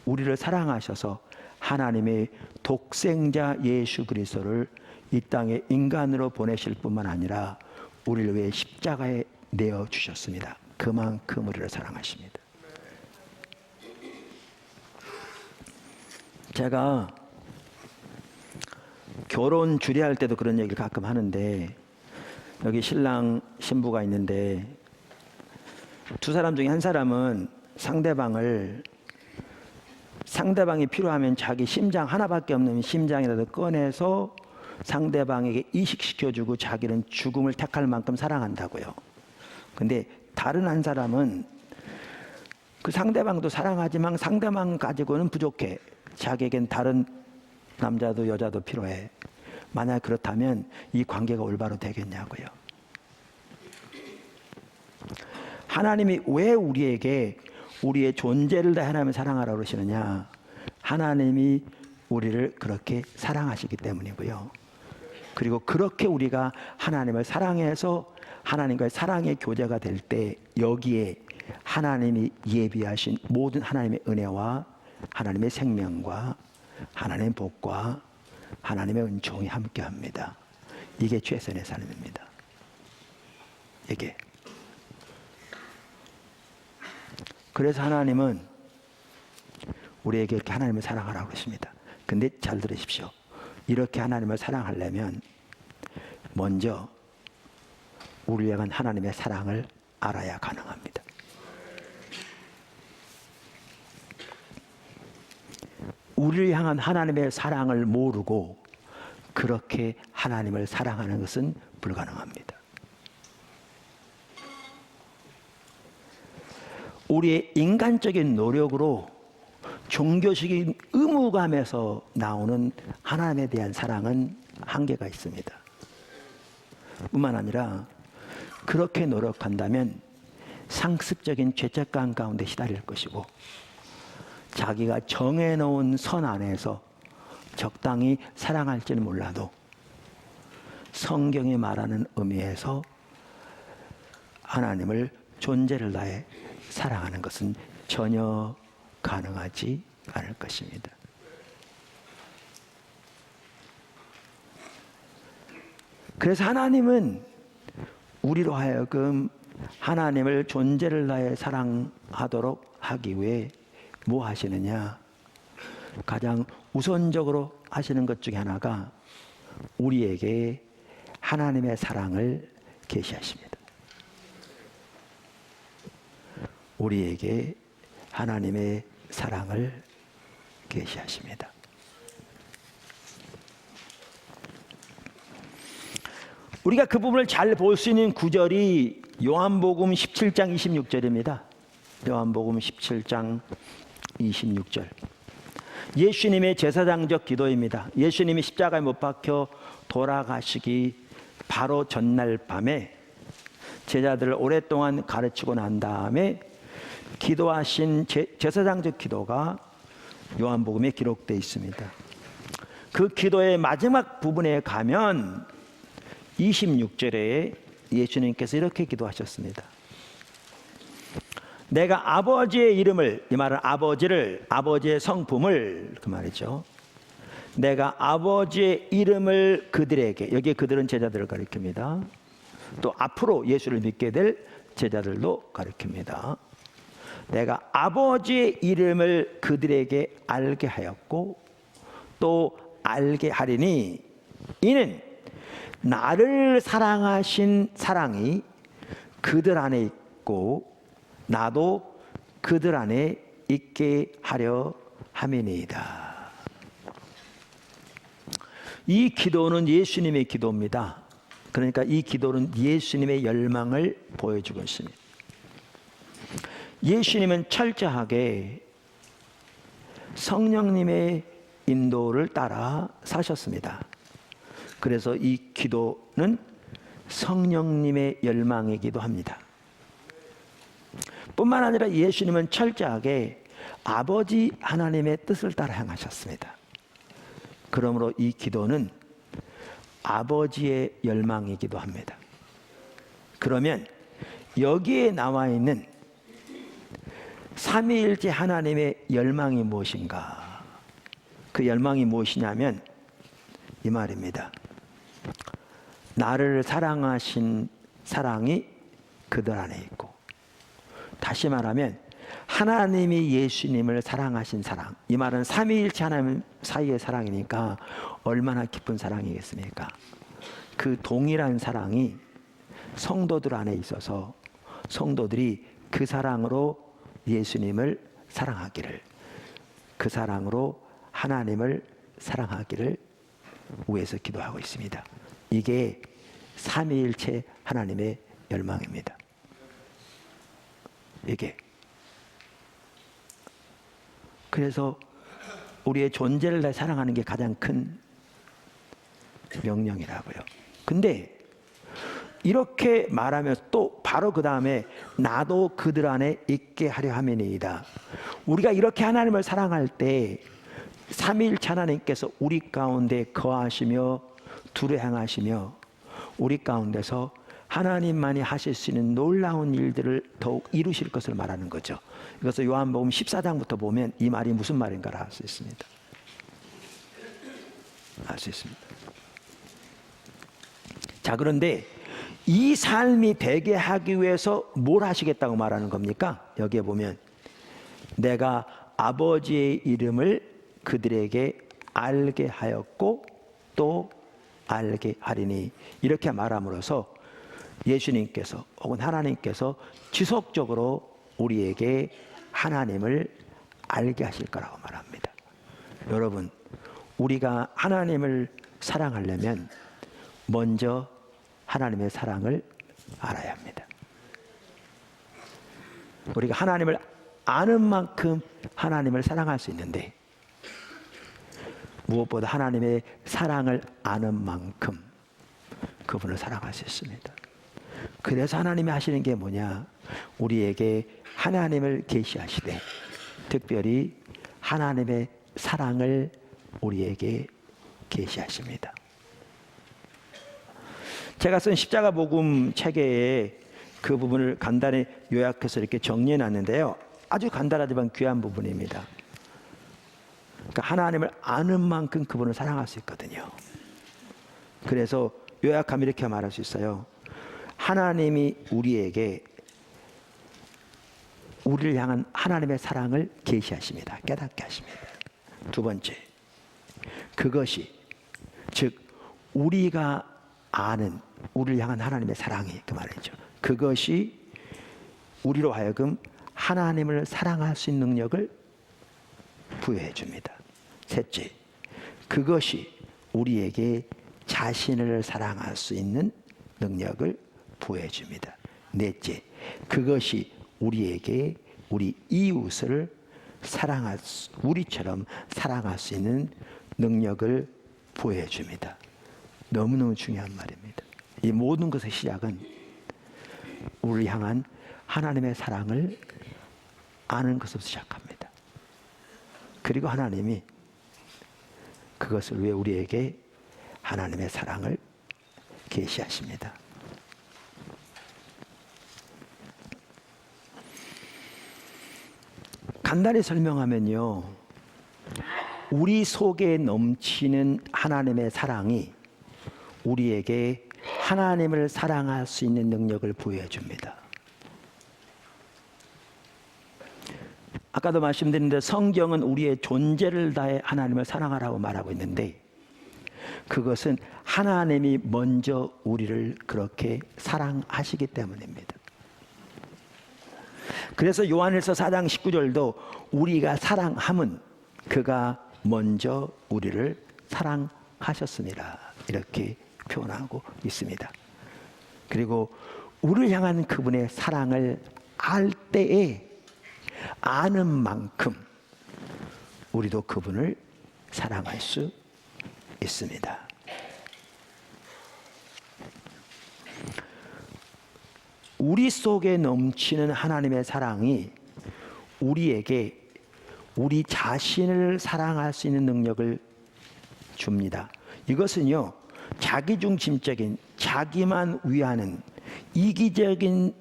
우리를 사랑하셔서 하나님의 독생자 예수 그리스도를 이 땅에 인간으로 보내실 뿐만 아니라 우리를 위해 십자가에 내어 주셨습니다. 그만큼 우리를 사랑하십니다. 제가 결혼 주례할 때도 그런 얘기를 가끔 하는데, 여기 신랑 신부가 있는데 두 사람 중에 한 사람은 상대방이 필요하면 자기 심장 하나밖에 없는 심장이라도 꺼내서 상대방에게 이식시켜주고 자기는 죽음을 택할 만큼 사랑한다고요. 근데 다른 한 사람은 그 상대방도 사랑하지만 상대방 가지고는 부족해. 자기에겐 다른 남자도 여자도 필요해. 만약 그렇다면 이 관계가 올바로 되겠냐고요. 하나님이 왜 우리에게 우리의 존재를 다해 하나님을 사랑하라고 그러시느냐? 하나님이 우리를 그렇게 사랑하시기 때문이고요. 그리고 그렇게 우리가 하나님을 사랑해서 하나님과의 사랑의 교제가 될 때 여기에 하나님이 예비하신 모든 하나님의 은혜와 하나님의 생명과 하나님의 복과 하나님의 은총이 함께합니다. 이게 최선의 삶입니다. 이게. 그래서 하나님은 우리에게 이렇게 하나님을 사랑하라고 그러십니다. 근데 잘 들으십시오. 이렇게 하나님을 사랑하려면 먼저 우리를 향한 하나님의 사랑을 알아야 가능합니다. 우리를 향한 하나님의 사랑을 모르고 그렇게 하나님을 사랑하는 것은 불가능합니다. 우리의 인간적인 노력으로 종교적인 의무감에서 나오는 하나님에 대한 사랑은 한계가 있습니다. 뿐만 아니라 그렇게 노력한다면 상습적인 죄책감 가운데 시달릴 것이고 자기가 정해놓은 선 안에서 적당히 사랑할지는 몰라도 성경이 말하는 의미에서 하나님을 존재를 다해 사랑하는 것은 전혀 가능하지 않을 것입니다. 그래서 하나님은 우리로 하여금 하나님을 존재를 다해 사랑하도록 하기 위해 뭐 하시느냐? 가장 우선적으로 하시는 것 중에 하나가 우리에게 하나님의 사랑을 계시하십니다. 우리에게 하나님의 사랑을 계시하십니다. 우리가 그 부분을 잘 볼 수 있는 구절이 요한복음 17장 26절입니다. 요한복음 17장 26절. 예수님의 제사장적 기도입니다. 예수님이 십자가에 못 박혀 돌아가시기 바로 전날 밤에 제자들을 오랫동안 가르치고 난 다음에 기도하신 제사장적 기도가 요한복음에 기록되어 있습니다. 그 기도의 마지막 부분에 가면 26절에 예수님께서 이렇게 기도하셨습니다. 내가 아버지의 이름을, 이 말은 아버지의 성품을, 그 말이죠. 내가 아버지의 이름을 그들에게, 여기에 그들은 제자들을 가리킵니다. 또 앞으로 예수를 믿게 될 제자들도 가리킵니다. 내가 아버지의 이름을 그들에게 알게 하였고 또 알게 하리니 이는 나를 사랑하신 사랑이 그들 안에 있고 나도 그들 안에 있게 하려 함이니이다. 이 기도는 예수님의 기도입니다. 그러니까 이 기도는 예수님의 열망을 보여주고 있습니다. 예수님은 철저하게 성령님의 인도를 따라 사셨습니다. 그래서 이 기도는 성령님의 열망이기도 합니다. 뿐만 아니라 예수님은 철저하게 아버지 하나님의 뜻을 따라 행하셨습니다. 그러므로 이 기도는 아버지의 열망이기도 합니다. 그러면 여기에 나와 있는 삼위일체 하나님의 열망이 무엇인가? 그 열망이 무엇이냐면 이 말입니다. 나를 사랑하신 사랑이 그들 안에 있고, 다시 말하면 하나님이 예수님을 사랑하신 사랑, 이 말은 삼위일체 하나님 사이의 사랑이니까 얼마나 깊은 사랑이겠습니까? 그 동일한 사랑이 성도들 안에 있어서 성도들이 그 사랑으로 예수님을 사랑하기를, 그 사랑으로 하나님을 사랑하기를 위해서 기도하고 있습니다. 이게 삼위일체 하나님의 열망입니다. 이게 그래서 우리의 존재를 다 사랑하는 게 가장 큰 명령이라고요. 근데 이렇게 말하면서 또 바로 그 다음에 나도 그들 안에 있게 하려 함이니이다. 우리가 이렇게 하나님을 사랑할 때 삼위일체 하나님께서 우리 가운데 거하시며 두루 행하시며 우리 가운데서 하나님만이 하실 수 있는 놀라운 일들을 더욱 이루실 것을 말하는 거죠. 이것을 요한복음 14장부터 보면 이 말이 무슨 말인가를 알 수 있습니다. 알 수 있습니다. 자, 그런데 이 삶이 되게 하기 위해서 뭘 하시겠다고 말하는 겁니까? 여기에 보면 내가 아버지의 이름을 그들에게 알게 하였고 또 알게 하리니, 이렇게 말함으로써 예수님께서 혹은 하나님께서 지속적으로 우리에게 하나님을 알게 하실 거라고 말합니다. 여러분, 우리가 하나님을 사랑하려면 먼저 하나님의 사랑을 알아야 합니다. 우리가 하나님을 아는 만큼 하나님을 사랑할 수 있는데, 무엇보다 하나님의 사랑을 아는 만큼 그분을 사랑할 수 있습니다. 그래서 하나님이 하시는 게 뭐냐? 우리에게 하나님을 계시하시되, 특별히 하나님의 사랑을 우리에게 계시하십니다. 제가 쓴 십자가 복음 체계에 그 부분을 간단히 요약해서 이렇게 정리해 놨는데요. 아주 간단하지만 귀한 부분입니다. 그러니까 하나님을 아는 만큼 그분을 사랑할 수 있거든요. 그래서 요약하면 이렇게 말할 수 있어요. 하나님이 우리에게 우리를 향한 하나님의 사랑을 계시하십니다. 깨닫게 하십니다. 두 번째, 그것이 즉 우리가 아는 우리를 향한 하나님의 사랑이 그 말이죠. 그것이 우리로 하여금 하나님을 사랑할 수 있는 능력을 부여해 줍니다. 셋째, 그것이 우리에게 자신을 사랑할 수 있는 능력을 부여해 줍니다. 넷째, 그것이 우리에게 우리 이웃을 우리처럼 사랑할 수 있는 능력을 부여해 줍니다. 너무너무 중요한 말입니다. 이 모든 것의 시작은 우리를 향한 하나님의 사랑을 아는 것으로 시작합니다. 그리고 하나님이 그것을 위해 우리에게 하나님의 사랑을 계시하십니다. 간단히 설명하면요, 우리 속에 넘치는 하나님의 사랑이 우리에게 하나님을 사랑할 수 있는 능력을 부여해 줍니다. 아까도 말씀드렸는데 성경은 우리의 존재를 다해 하나님을 사랑하라고 말하고 있는데, 그것은 하나님이 먼저 우리를 그렇게 사랑하시기 때문입니다. 그래서 요한일서 4장 19절도 우리가 사랑함은 그가 먼저 우리를 사랑하셨습니다, 이렇게 표현하고 있습니다. 그리고 우리를 향한 그분의 사랑을 알 때에 아는 만큼 우리도 그분을 사랑할 수 있습니다. 우리 속에 넘치는 하나님의 사랑이 우리에게 우리 자신을 사랑할 수 있는 능력을 줍니다. 이것은요, 자기중심적인, 자기만 위하는 이기적인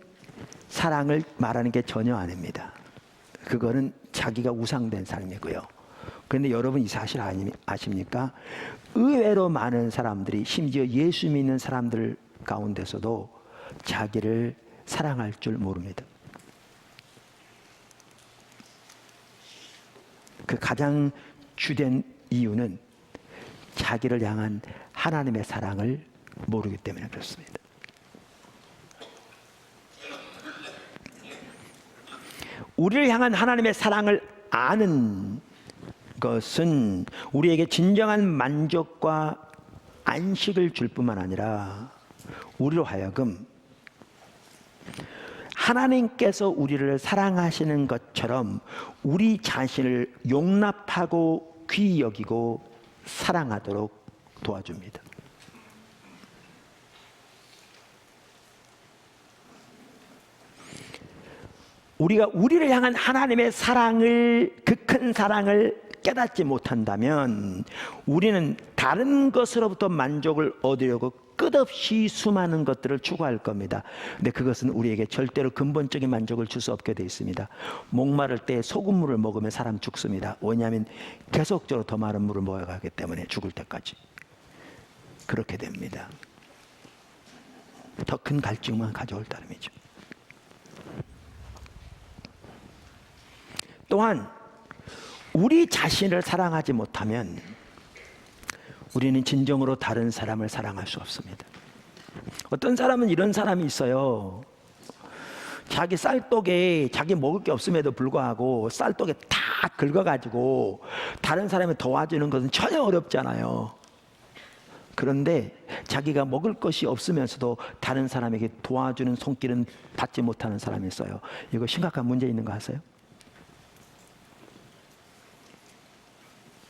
사랑을 말하는 게 전혀 아닙니다. 그거는 자기가 우상된 삶이고요. 그런데 여러분 이 사실 아십니까? 의외로 많은 사람들이, 심지어 예수 믿는 사람들 가운데서도 자기를 사랑할 줄 모릅니다. 그 가장 주된 이유는 자기를 향한 하나님의 사랑을 모르기 때문에 그렇습니다. 우리를 향한 하나님의 사랑을 아는 것은 우리에게 진정한 만족과 안식을 줄 뿐만 아니라 우리로 하여금 하나님께서 우리를 사랑하시는 것처럼 우리 자신을 용납하고 귀히 여기고 사랑하도록 도와줍니다. 우리가 우리를 향한 하나님의 사랑을, 그 큰 사랑을 깨닫지 못한다면 우리는 다른 것으로부터 만족을 얻으려고 끝없이 수많은 것들을 추구할 겁니다. 근데 그것은 우리에게 절대로 근본적인 만족을 줄 수 없게 되어 있습니다. 목마를 때 소금물을 먹으면 사람 죽습니다. 왜냐하면 계속적으로 더 많은 물을 먹어가기 때문에 죽을 때까지 그렇게 됩니다. 더 큰 갈증만 가져올 따름이죠. 또한 우리 자신을 사랑하지 못하면 우리는 진정으로 다른 사람을 사랑할 수 없습니다. 어떤 사람은 이런 사람이 있어요. 자기 쌀떡에 자기 먹을 게 없음에도 불구하고 쌀떡에 다 긁어가지고 다른 사람이 도와주는 것은 전혀 어렵잖아요. 그런데 자기가 먹을 것이 없으면서도 다른 사람에게 도와주는 손길은 받지 못하는 사람이 있어요. 이거 심각한 문제 있는 거 아세요?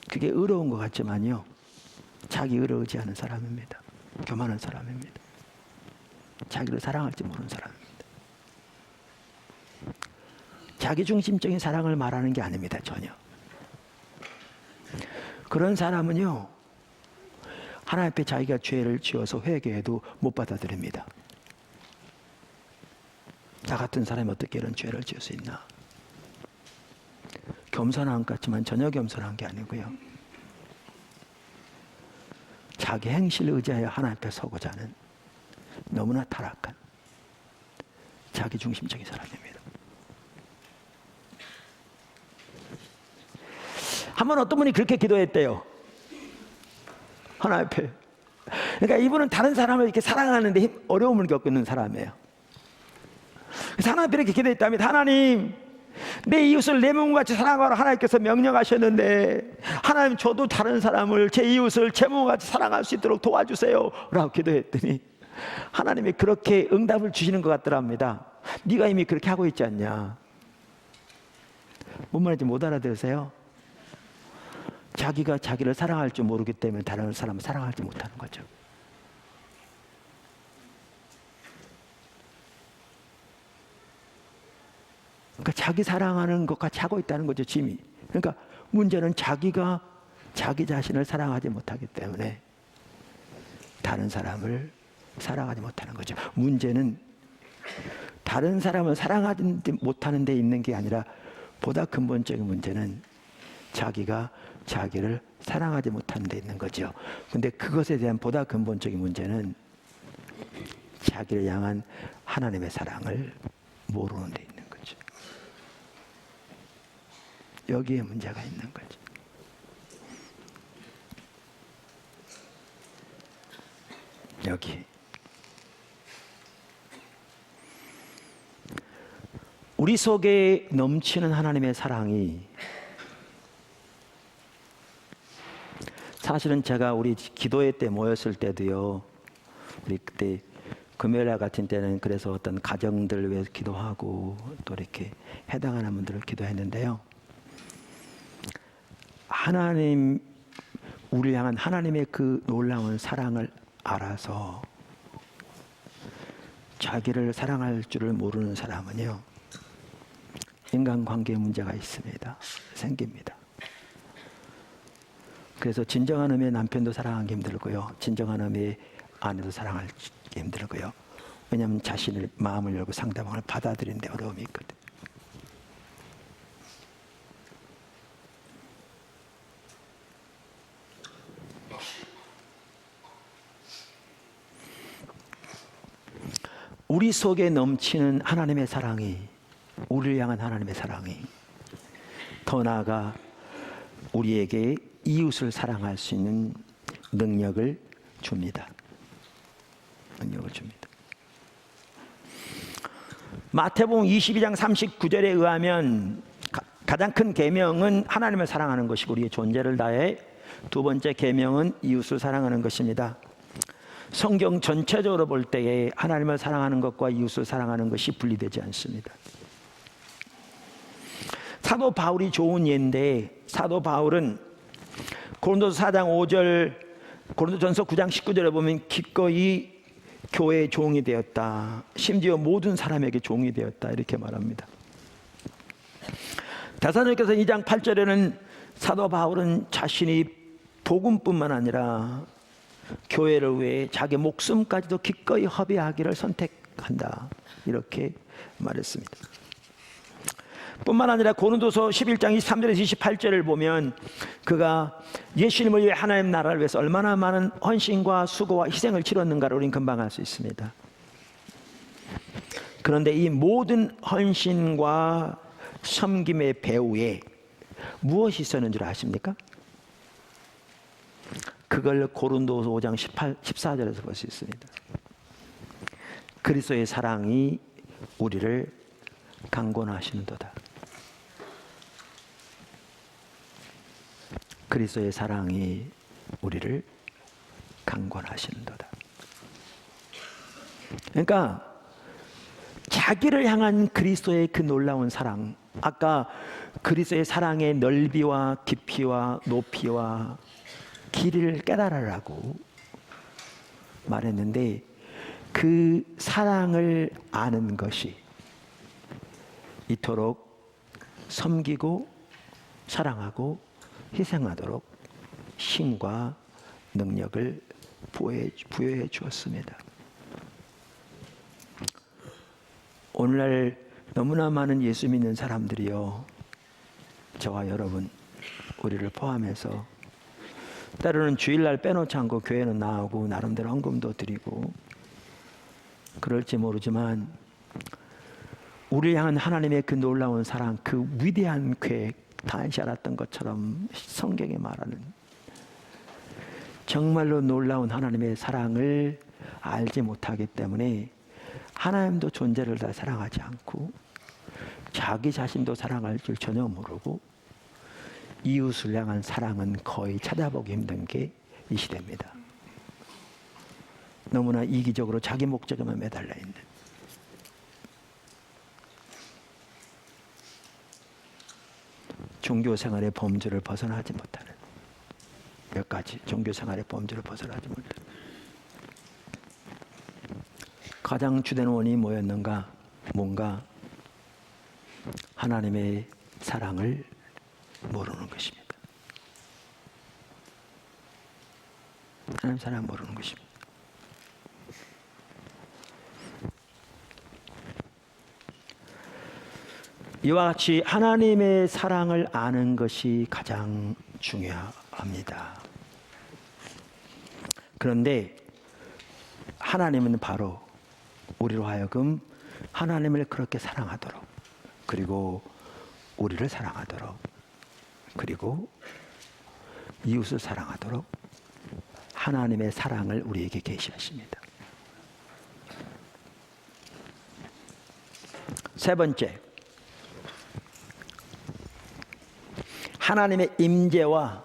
그게 의로운 것 같지만요, 자기 의를 의지하는 사람입니다. 교만한 사람입니다. 자기를 사랑할지 모르는 사람입니다. 자기중심적인 사랑을 말하는 게 아닙니다. 전혀. 그런 사람은요, 하나님 앞에 자기가 죄를 지어서 회개해도 못 받아들입니다. 나 같은 사람이 어떻게 이런 죄를 지을 수 있나? 겸손한 것 같지만 전혀 겸손한 게 아니고요, 자기 행실을 의지하여 하나님 앞에 서고자 하는 너무나 타락한 자기중심적인 사람입니다. 한번 어떤 분이 그렇게 기도했대요. 하나님 앞에. 그러니까 이분은 다른 사람을 이렇게 사랑하는데 어려움을 겪고 있는 사람이에요. 그래서 하나님 앞에 이렇게 기도했답니다. 하나님, 내 이웃을 내 몸같이 사랑하라 하나님께서 명령하셨는데, 하나님 저도 다른 사람을, 제 이웃을 제 몸같이 사랑할 수 있도록 도와주세요 라고 기도했더니 하나님이 그렇게 응답을 주시는 것 같더랍니다. 네가 이미 그렇게 하고 있지 않냐. 뭔 말인지 못 알아들으세요? 자기가 자기를 사랑할 줄 모르기 때문에 다른 사람을 사랑하지 못하는 거죠. 그러니까 자기 사랑하는 것 같이 하고 있다는 거죠, 짐이. 그러니까 문제는 자기가 자기 자신을 사랑하지 못하기 때문에 다른 사람을 사랑하지 못하는 거죠. 문제는 다른 사람을 사랑하지 못하는 데 있는 게 아니라 보다 근본적인 문제는 자기가 자기를 사랑하지 못하는 데 있는 거죠. 근데 그것에 대한 보다 근본적인 문제는 자기를 향한 하나님의 사랑을 모르는 데 있는 거죠. 여기에 문제가 있는 거죠. 여기. 우리 속에 넘치는 하나님의 사랑이, 사실은 제가 우리 기도회 때 모였을 때도요, 우리 그때 금요일 같은 때는 그래서 어떤 가정들을 위해서 기도하고 또 이렇게 해당하는 분들을 기도했는데요, 하나님, 우리를 향한 하나님의 그 놀라운 사랑을 알아서 자기를 사랑할 줄을 모르는 사람은요, 인간관계에 문제가 있습니다. 생깁니다. 그래서 진정한 의미의 남편도 사랑하기 힘들고요, 진정한 의미의 아내도 사랑하기 힘들고요. 왜냐하면 자신의 마음을 열고 상대방을 받아들이는 데 어려움이 있거든요. 우리 속에 넘치는 하나님의 사랑이, 우리를 향한 하나님의 사랑이 더 나아가 우리에게 이웃을 사랑할 수 있는 능력을 줍니다. 능력을 줍니다. 마태복음 22장 39절에 의하면 가장 큰 계명은 하나님을 사랑하는 것이고 우리의 존재를 다해, 두 번째 계명은 이웃을 사랑하는 것입니다. 성경 전체적으로 볼 때에 하나님을 사랑하는 것과 이웃을 사랑하는 것이 분리되지 않습니다. 사도 바울이 좋은 예인데, 사도 바울은 고린도서 4장 5절, 고린도전서 9장 19절에 보면 기꺼이 교회의 종이 되었다, 심지어 모든 사람에게 종이 되었다, 이렇게 말합니다. 데살로니가서 2장 8절에는 사도 바울은 자신이 복음뿐만 아니라 교회를 위해 자기 목숨까지도 기꺼이 허비하기를 선택한다, 이렇게 말했습니다. 뿐만 아니라 고린도서 11장 23절에서 28절을 보면 그가 예수님을 위해 하나님 나라를 위해서 얼마나 많은 헌신과 수고와 희생을 치렀는가를 우리는 금방 알 수 있습니다. 그런데 이 모든 헌신과 섬김의 배후에 무엇이 있었는 줄 아십니까? 그걸 고린도서 5장 14절에서 볼 수 있습니다. 그리스도의 사랑이 우리를 강권하시는도다. 그리스도의 사랑이 우리를 강권하시는도다. 그러니까 자기를 향한 그리스도의 그 놀라운 사랑, 아까 그리스도의 사랑의 넓이와 깊이와 높이와 길이를 깨달으라고 말했는데, 그 사랑을 아는 것이 이토록 섬기고 사랑하고 희생하도록 힘과 능력을 부여해 주었습니다. 오늘날 너무나 많은 예수 믿는 사람들이요, 저와 여러분, 우리를 포함해서 때로는 주일날 빼놓지 않고 교회는 나오고 나름대로 헌금도 드리고 그럴지 모르지만, 우리를 향한 하나님의 그 놀라운 사랑, 그 위대한 계획, 다시 알았던 것처럼 성경에 말하는 정말로 놀라운 하나님의 사랑을 알지 못하기 때문에 하나님도 존재를 다 사랑하지 않고 자기 자신도 사랑할 줄 전혀 모르고 이웃을 향한 사랑은 거의 찾아보기 힘든 게 이 시대입니다. 너무나 이기적으로 자기 목적에만 매달려 있는, 종교생활의 범주를 벗어나지 못하는, 몇 가지 종교생활의 범주를 벗어나지 못하는, 가장 주된 원인이 뭐였는가? 뭔가 하나님의 사랑을 모르는 것입니다. 하나님 사랑 모르는 것입니다. 이와 같이 하나님의 사랑을 아는 것이 가장 중요합니다. 그런데 하나님은 바로 우리로 하여금 하나님을 그렇게 사랑하도록, 그리고 우리를 사랑하도록, 그리고 이웃을 사랑하도록 하나님의 사랑을 우리에게 계시하십니다. 세 번째, 하나님의 임재와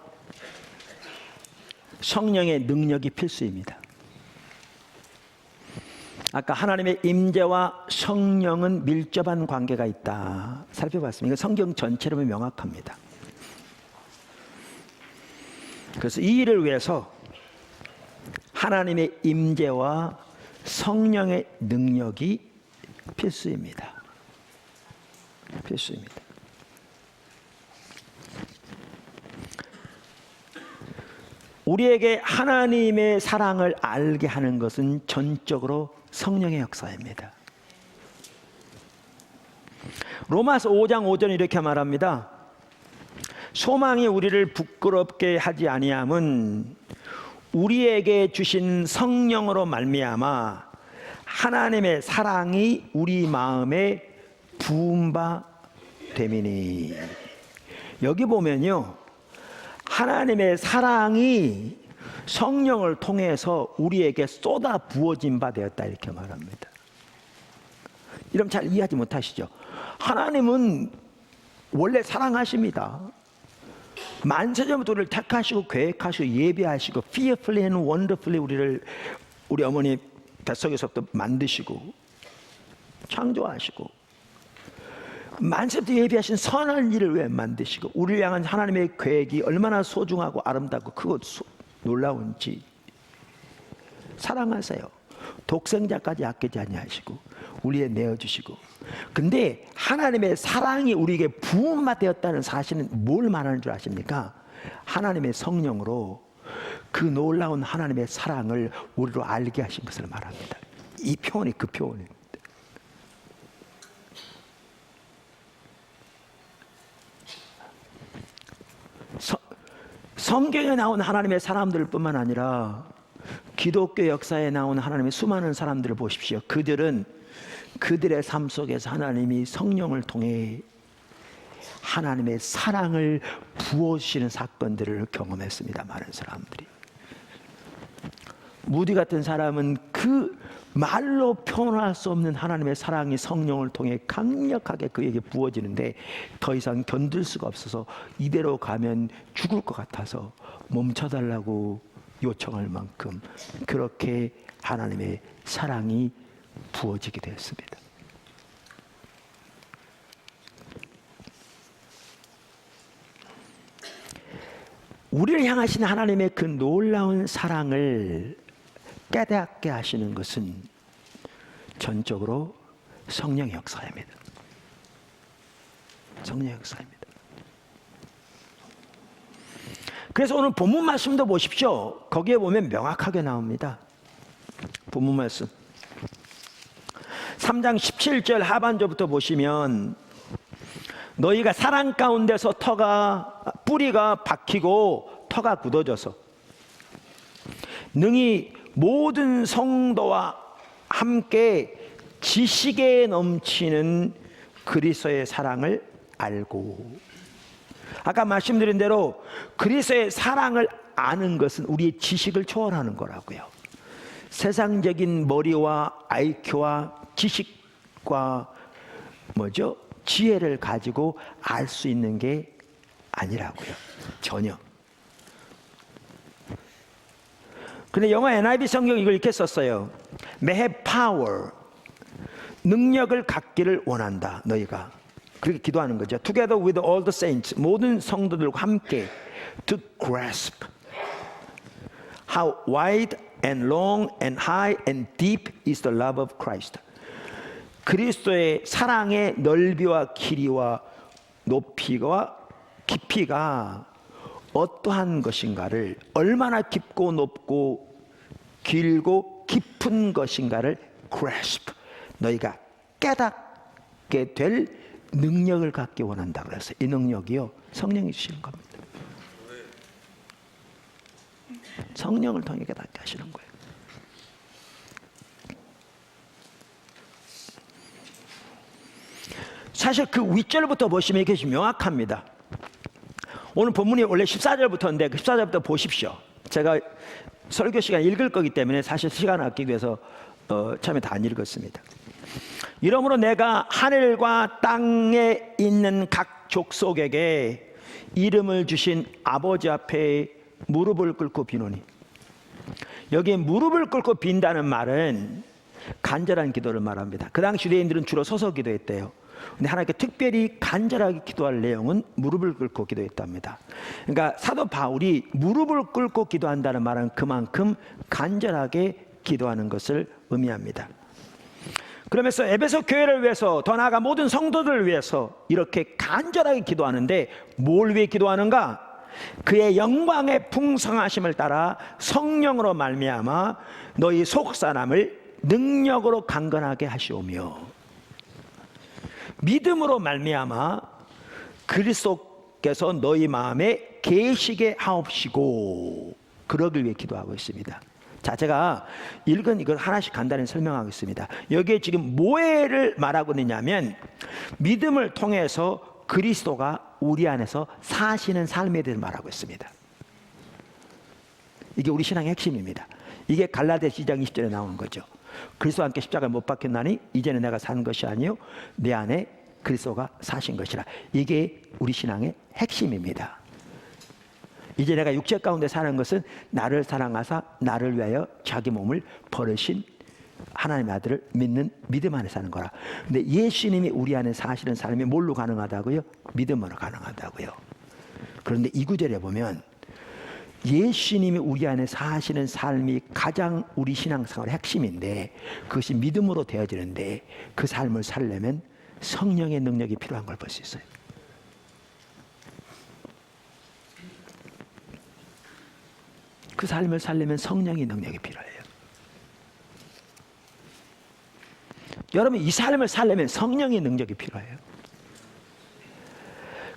성령의 능력이 필수입니다. 아까 하나님의 임재와 성령은 밀접한 관계가 있다 살펴봤습니다. 성경 전체로 명확합니다. 그래서 이 일을 위해서 하나님의 임재와 성령의 능력이 필수입니다. 필수입니다. 우리에게 하나님의 사랑을 알게 하는 것은 전적으로 성령의 역사입니다. 로마서 5장 5절 이렇게 말합니다. 소망이 우리를 부끄럽게 하지 아니함은 우리에게 주신 성령으로 말미암아 하나님의 사랑이 우리 마음에 부은 바 됨이니. 여기 보면요, 하나님의 사랑이 성령을 통해서 우리에게 쏟아 부어진 바 되었다 이렇게 말합니다. 이러면 잘 이해하지 못하시죠? 하나님은 원래 사랑하십니다. 만세전부터 우리를 택하시고 계획하시고 예비하시고 fearfully and wonderfully 우리 어머니 뱃속에서부터 만드시고 창조하시고 만세부터 예비하신 선한 일을 왜 만드시고 우리를 향한 하나님의 계획이 얼마나 소중하고 아름답고 크고 놀라운지 사랑하세요. 독생자까지 아끼지 아니하시고 우리에 내어주시고. 근데 하나님의 사랑이 우리에게 부음바 되었다는 사실은 뭘 말하는 줄 아십니까? 하나님의 성령으로 그 놀라운 하나님의 사랑을 우리로 알게 하신 것을 말합니다. 이 표현이 그 표현입니다. 성경에 나온 하나님의 사람들 뿐만 아니라 기독교 역사에 나온 하나님의 수많은 사람들을 보십시오. 그들은 그들의 삶 속에서 하나님이 성령을 통해 하나님의 사랑을 부어주시는 사건들을 경험했습니다. 많은 사람들이. 무디 같은 사람은 그 말로 표현할 수 없는 하나님의 사랑이 성령을 통해 강력하게 그에게 부어지는데 더 이상 견딜 수가 없어서 이대로 가면 죽을 것 같아서 멈춰달라고 요청할 만큼 그렇게 하나님의 사랑이 부어지게 되었습니다. 우리를 향하신 하나님의 그 놀라운 사랑을 깨닫게 하시는 것은 전적으로 성령의 역사입니다. 성령의 역사입니다. 그래서 오늘 본문 말씀도 보십시오. 거기에 보면 명확하게 나옵니다. 본문 말씀 3장 17절 하반절부터 보시면 너희가 사랑 가운데서 뿌리가 박히고 터가 굳어져서 능히 모든 성도와 함께 지식에 넘치는 그리스도의 사랑을 알고, 아까 말씀드린 대로 그리스도의 사랑을 아는 것은 우리의 지식을 초월하는 거라고요. 세상적인 머리와 IQ와 지식과 지혜를 가지고 알 수 있는 게 아니라고요. 전혀. 근데 영어 NIV 성경 이걸 이렇게 썼어요. May have power. 능력을 갖기를 원한다. 너희가. 그렇게 기도하는 거죠. Together with all the saints. 모든 성도들과 함께 to grasp how wide and long and high and deep is the love of Christ. 그리스도의 사랑의 넓이와 길이와 높이와 깊이가 어떠한 것인가를, 얼마나 깊고 높고 길고 깊은 것인가를 grasp, 너희가 깨닫게 될 능력을 갖기 원한다. 그래서 이 능력이요, 성령이 주시는 겁니다. 성령을 통해 깨닫게 하시는 거예요. 사실 그 윗절부터 보시면 이게 명확합니다. 오늘 본문이 원래 14절부터인데 그 14절부터 보십시오. 제가 설교 시간 읽을 거기 때문에 사실 시간 아끼기 위해서 처음에 다 안 읽었습니다. 이러므로 내가 하늘과 땅에 있는 각 족속에게 이름을 주신 아버지 앞에 무릎을 꿇고 비노니. 여기 무릎을 꿇고 빈다는 말은 간절한 기도를 말합니다. 그 당시 유대인들은 주로 서서 기도했대요. 근데 하나님께 특별히 간절하게 기도할 내용은 무릎을 꿇고 기도했답니다. 그러니까 사도 바울이 무릎을 꿇고 기도한다는 말은 그만큼 간절하게 기도하는 것을 의미합니다. 그러면서 에베소 교회를 위해서, 더 나아가 모든 성도들을 위해서 이렇게 간절하게 기도하는데 뭘 위해 기도하는가? 그의 영광의 풍성하심을 따라 성령으로 말미암아 너희 속사람을 능력으로 강건하게 하시오며, 믿음으로 말미암아 그리스도께서 너희 마음에 계시게 하옵시고, 그러길 위해 기도하고 있습니다. 자, 제가 읽은 이걸 하나씩 간단히 설명하겠습니다. 여기에 지금 뭐를 말하고 있냐면 믿음을 통해서 그리스도가 우리 안에서 사시는 삶에 대해서 말하고 있습니다. 이게 우리 신앙의 핵심입니다. 이게 갈라디아서 2장 20절에 나오는 거죠. 그리스도와 함께 십자가에 못 박혔나니 이제는 내가 사는 것이 아니요 내 안에 그리스도가 사신 것이라. 이게 우리 신앙의 핵심입니다. 이제 내가 육체 가운데 사는 것은 나를 사랑하사 나를 위하여 자기 몸을 버리신 하나님의 아들을 믿는 믿음 안에 사는 거라. 근데 예수님이 우리 안에 사시는 삶이 뭘로 가능하다고요? 믿음으로 가능하다고요. 그런데 이 구절에 보면 예수님이 우리 안에 사시는 삶이 가장 우리 신앙생활의 핵심인데, 그것이 믿음으로 되어지는데 그 삶을 살려면 성령의 능력이 필요한 걸 볼 수 있어요. 그 삶을 살려면 성령의 능력이 필요해요. 여러분, 이 삶을 살려면 성령의 능력이 필요해요.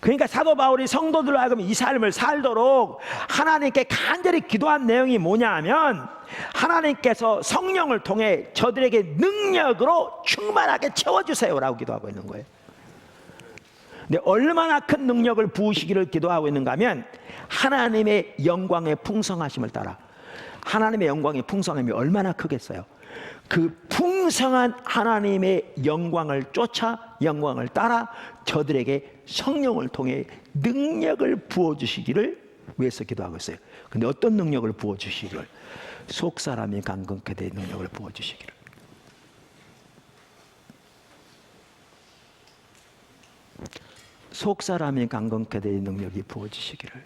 그러니까 사도 바울이 성도들로 하여금 이 삶을 살도록 하나님께 간절히 기도한 내용이 뭐냐 하면, 하나님께서 성령을 통해 저들에게 능력으로 충만하게 채워주세요라고 기도하고 있는 거예요. 근데 얼마나 큰 능력을 부으시기를 기도하고 있는가 하면 하나님의 영광의 풍성하심을 따라, 하나님의 영광의 풍성함이 얼마나 크겠어요. 그 풍성한 하나님의 영광을 쫓아 영광을 따라 저들에게 성령을 통해 능력을 부어주시기를 위해서 기도하고 있어요. 근데 어떤 능력을 부어주시기를? 속 사람이 강건케 될 능력을 부어주시기를. 속 사람이 강건케 될 능력이 부어주시기를.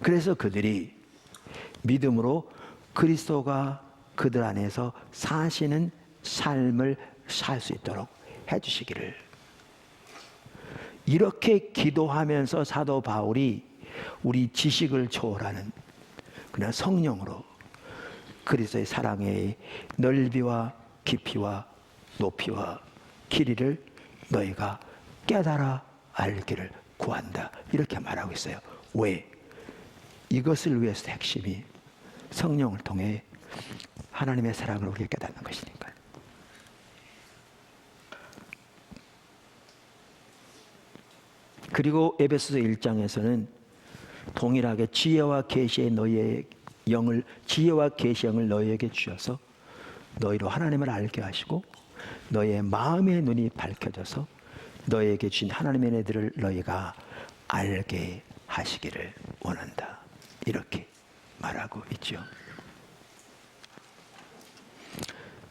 그래서 그들이 믿음으로 그리스도가 그들 안에서 사시는 삶을 살 수 있도록 해주시기를. 이렇게 기도하면서 사도 바울이 우리 지식을 초월하는 그냥 성령으로 그리스도의 사랑의 넓이와 깊이와 높이와 길이를 너희가 깨달아 알기를 구한다, 이렇게 말하고 있어요. 왜? 이것을 위해서 핵심이 성령을 통해 하나님의 사랑을 우리가 깨닫는 것이니까요. 그리고 에베소서 1장에서는 동일하게 지혜와 계시의 너희의 영을, 지혜와 계시의 영을 너희에게 주셔서 너희로 하나님을 알게 하시고 너희의 마음의 눈이 밝혀져서 너희에게 주신 하나님의 은혜들을 너희가 알게 하시기를 원한다, 이렇게 말하고 있죠.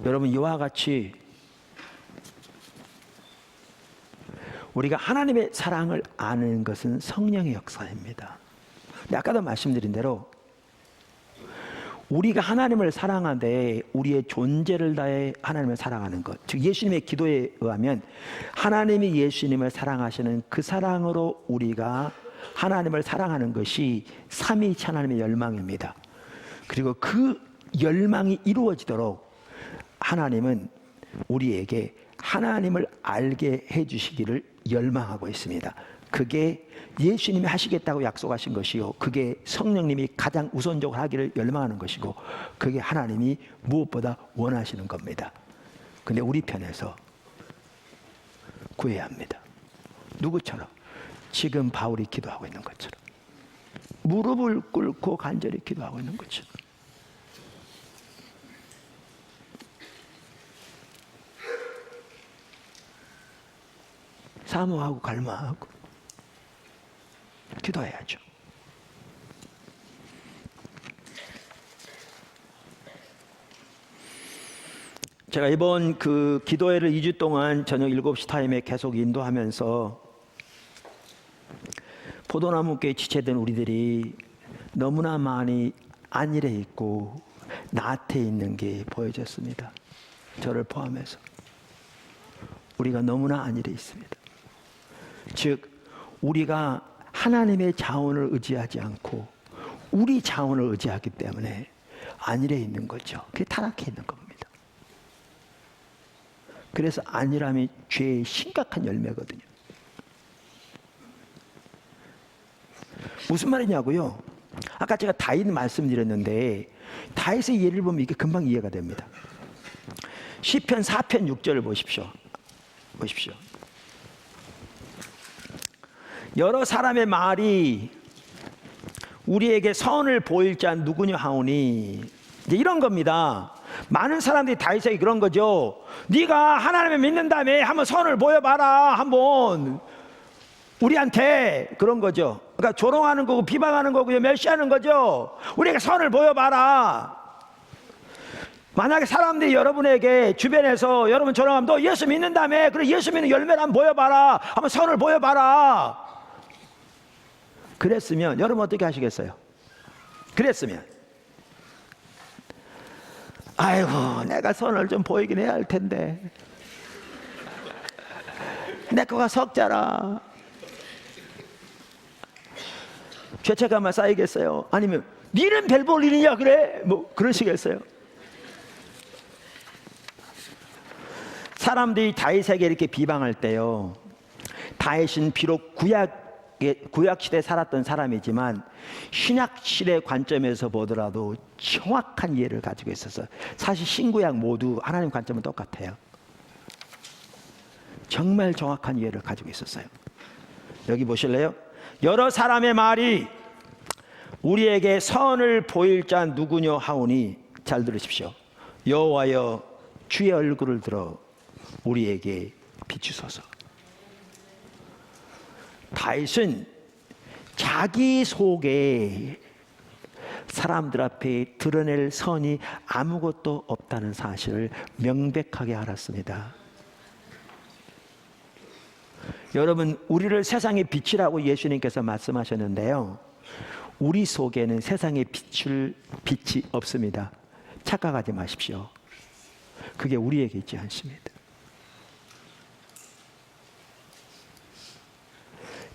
여러분, 이와 같이 우리가 하나님의 사랑을 아는 것은 성령의 역사입니다. 근데 아까도 말씀드린 대로 우리가 하나님을 사랑하되 우리의 존재를 다해 하나님을 사랑하는 것, 즉 예수님의 기도에 의하면 하나님이 예수님을 사랑하시는 그 사랑으로 우리가 하나님을 사랑하는 것이 삼위일체 하나님의 열망입니다. 그리고 그 열망이 이루어지도록 하나님은 우리에게 하나님을 알게 해주시기를 열망하고 있습니다. 그게 예수님이 하시겠다고 약속하신 것이요, 그게 성령님이 가장 우선적으로 하기를 열망하는 것이고, 그게 하나님이 무엇보다 원하시는 겁니다. 근데 우리 편에서 구해야 합니다. 누구처럼? 지금 바울이 기도하고 있는 것처럼, 무릎을 꿇고 간절히 기도하고 있는 것처럼. 사모하고 갈망하고 기도해야죠. 제가 이번 그 기도회를 2주 동안 저녁 7시 타임에 계속 인도하면서 포도나무께 지체된 우리들이 너무나 많이 안일해 있고 나태해 있는 게 보여졌습니다. 저를 포함해서 우리가 너무나 안일해 있습니다. 즉 우리가 하나님의 자원을 의지하지 않고 우리 자원을 의지하기 때문에 안일해 있는 거죠. 그게 타락해 있는 겁니다. 그래서 안일함이 죄의 심각한 열매거든요. 무슨 말이냐고요? 아까 제가 다윗 말씀드렸는데 다윗의 예를 보면 이게 금방 이해가 됩니다. 시편 4편 6절을 보십시오. 여러 사람의 말이 우리에게 선을 보일 자 누구냐 하오니, 이제 이런 겁니다. 많은 사람들이 다윗에게 그런 거죠. 네가 하나님을 믿는다며 한번 선을 보여봐라, 한번 우리한테, 그런 거죠. 그러니까 조롱하는 거고 비방하는 거고요, 멸시하는 거죠. 우리에게 선을 보여봐라. 만약에 사람들이 여러분에게 주변에서 여러분 조롱하면 너 예수 믿는다며, 그래 예수 믿는 열매를 한번 보여봐라, 한번 선을 보여봐라, 그랬으면 여러분 어떻게 하시겠어요? 그랬으면 아이고 내가 선을 좀 보이긴 해야 할 텐데 내 거가 석자라, 죄책감만 쌓이겠어요? 아니면 니는 별 볼 일이냐 그래? 뭐 그러시겠어요? 사람들이 다윗에게 이렇게 비방할 때요, 다윗은 비록 구약시대에 살았던 사람이지만 신약시대 관점에서 보더라도 정확한 이해를 가지고 있어서, 사실 신구약 모두 하나님 관점은 똑같아요. 정말 정확한 이해를 가지고 있었어요. 여기 보실래요? 여러 사람의 말이 우리에게 선을 보일 자 누구뇨 하오니, 잘 들으십시오. 여호와여 주의 얼굴을 들어 우리에게 비추소서. 다윗은 자기 속에 사람들 앞에 드러낼 선이 아무것도 없다는 사실을 명백하게 알았습니다. 여러분, 우리를 세상의 빛이라고 예수님께서 말씀하셨는데요, 우리 속에는 세상에 비출 빛이 없습니다. 착각하지 마십시오. 그게 우리에게 있지 않습니다.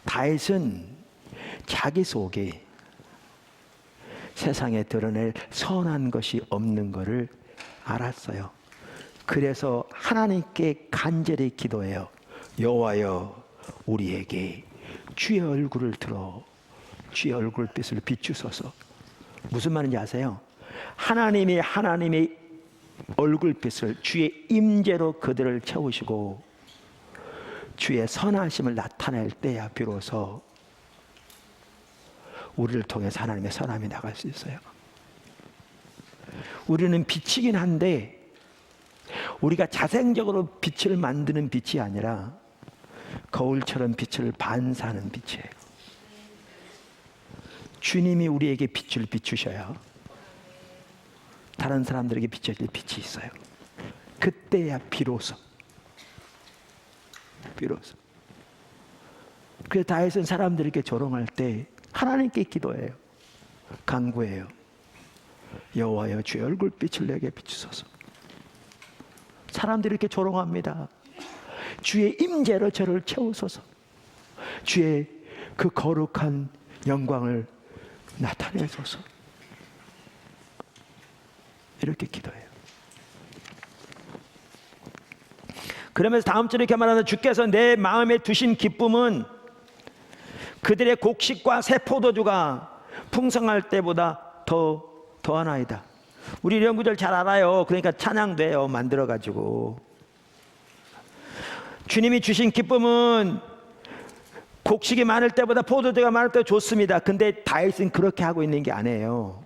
다윗은 자기 속에 세상에 드러낼 선한 것이 없는 것을 알았어요. 그래서 하나님께 간절히 기도해요. 여호와여 우리에게 주의 얼굴을 들어 주의 얼굴빛을 비추소서. 무슨 말인지 아세요? 하나님의 얼굴빛을 주의 임재로 그들을 채우시고 주의 선하심을 나타낼 때야 비로소 우리를 통해서 하나님의 선함이 나갈 수 있어요. 우리는 빛이긴 한데 우리가 자생적으로 빛을 만드는 빛이 아니라 거울처럼 빛을 반사하는 빛이에요. 주님이 우리에게 빛을 비추셔야 다른 사람들에게 비춰질 빛이 있어요. 그때야 비로소. 그래서 다윗은 사람들에게 조롱할 때 하나님께 기도해요. 간구해요. 여호와여 주의 얼굴빛을 내게 비추소서. 사람들이 이렇게 조롱합니다. 주의 임재로 저를 채우소서. 주의 그 거룩한 영광을 나타내소서. 이렇게 기도해요. 그러면서 다음 절에 이렇게 말하는, 주께서 내 마음에 두신 기쁨은 그들의 곡식과 새 포도주가 풍성할 때보다 더하나이다. 우리 이런 구절 잘 알아요. 그러니까 찬양돼요. 만들어가지고. 주님이 주신 기쁨은 곡식이 많을 때보다 포도주가 많을 때 좋습니다. 근데 다윗은 그렇게 하고 있는 게 아니에요.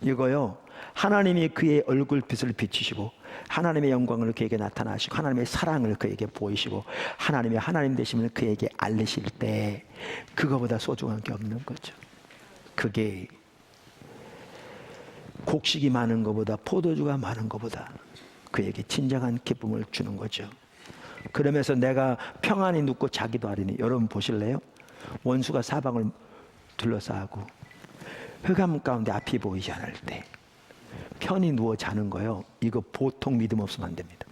이거요, 하나님이 그의 얼굴빛을 비추시고 하나님의 영광을 그에게 나타나시고 하나님의 사랑을 그에게 보이시고 하나님의 하나님 되심을 그에게 알리실 때 그거보다 소중한 게 없는 거죠. 그게 곡식이 많은 것보다 포도주가 많은 것보다 그에게 진정한 기쁨을 주는 거죠. 그러면서 내가 평안히 눕고 자기도 하리니, 여러분 보실래요? 원수가 사방을 둘러싸고 흑암 가운데 앞이 보이지 않을 때 편히 누워 자는 거요, 이거 보통 믿음 없으면 안 됩니다.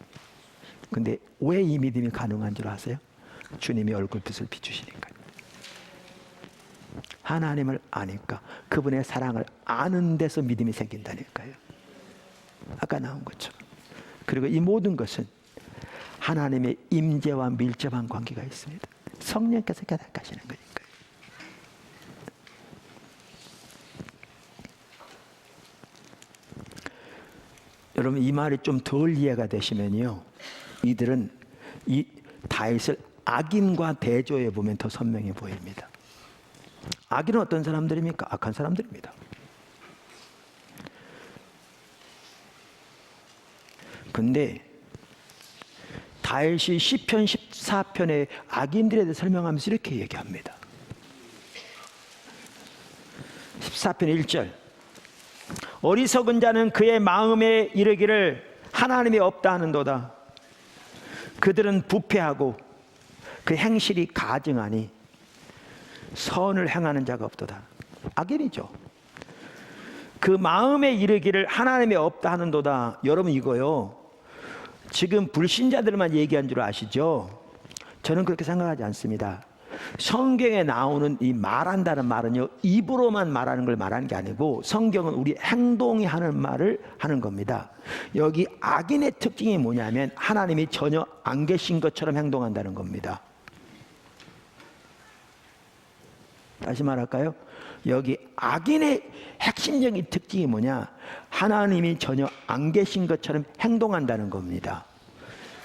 근데 왜 이 믿음이 가능한 줄 아세요? 주님이 얼굴빛을 비추시니까요. 하나님을 아니까, 그분의 사랑을 아는 데서 믿음이 생긴다니까요. 아까 나온 것처럼. 그리고 이 모든 것은 하나님의 임재와 밀접한 관계가 있습니다. 성령께서 깨닫게 하시는 거니까요. 여러분, 이 말이 좀 덜 이해가 되시면요, 이들은 이 다윗을 악인과 대조해 보면 더 선명해 보입니다. 악인은 어떤 사람들입니까? 악한 사람들입니다. 근데 다윗이 시편 14편에 악인들에 대해 설명하면서 이렇게 얘기합니다. 14편 1절, 어리석은 자는 그의 마음에 이르기를 하나님이 없다 하는도다. 그들은 부패하고 그 행실이 가증하니 선을 행하는 자가 없도다. 악인이죠. 그 마음에 이르기를 하나님이 없다 하는도다. 여러분, 이거요, 지금 불신자들만 얘기한 줄 아시죠? 저는 그렇게 생각하지 않습니다. 성경에 나오는 이 말한다는 말은요, 입으로만 말하는 걸 말하는 게 아니고 성경은 우리 행동이 하는 말을 하는 겁니다. 여기 악인의 특징이 뭐냐면 하나님이 전혀 안 계신 것처럼 행동한다는 겁니다. 다시 말할까요? 여기 악인의 핵심적인 특징이 뭐냐? 하나님이 전혀 안 계신 것처럼 행동한다는 겁니다.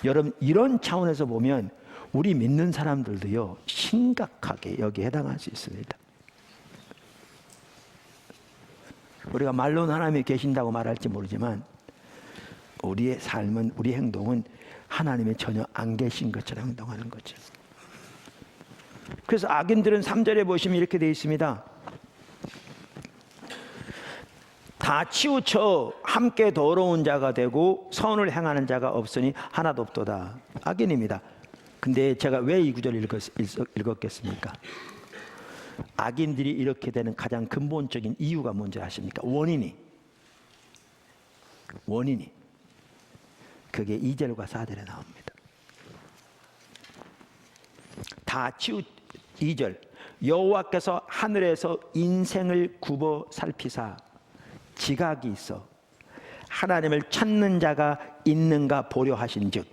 여러분, 이런 차원에서 보면 우리 믿는 사람들도요, 심각하게 여기에 해당할 수 있습니다. 우리가 말로는 하나님이 계신다고 말할지 모르지만 우리의 삶은, 우리 행동은 하나님이 전혀 안 계신 것처럼 행동하는 거죠. 그래서 악인들은 3절에 보시면 이렇게 되어 있습니다. 다 치우쳐 함께 더러운 자가 되고 선을 행하는 자가 없으니 하나도 없도다. 악인입니다. 근데 제가 왜 이 구절을 읽었겠습니까? 악인들이 이렇게 되는 가장 근본적인 이유가 뭔지 아십니까? 원인이 그게 2절과 4절에 나옵니다. 다 치우 2절 여호와께서 하늘에서 인생을 굽어 살피사 지각이 있어 하나님을 찾는 자가 있는가 보려 하신즉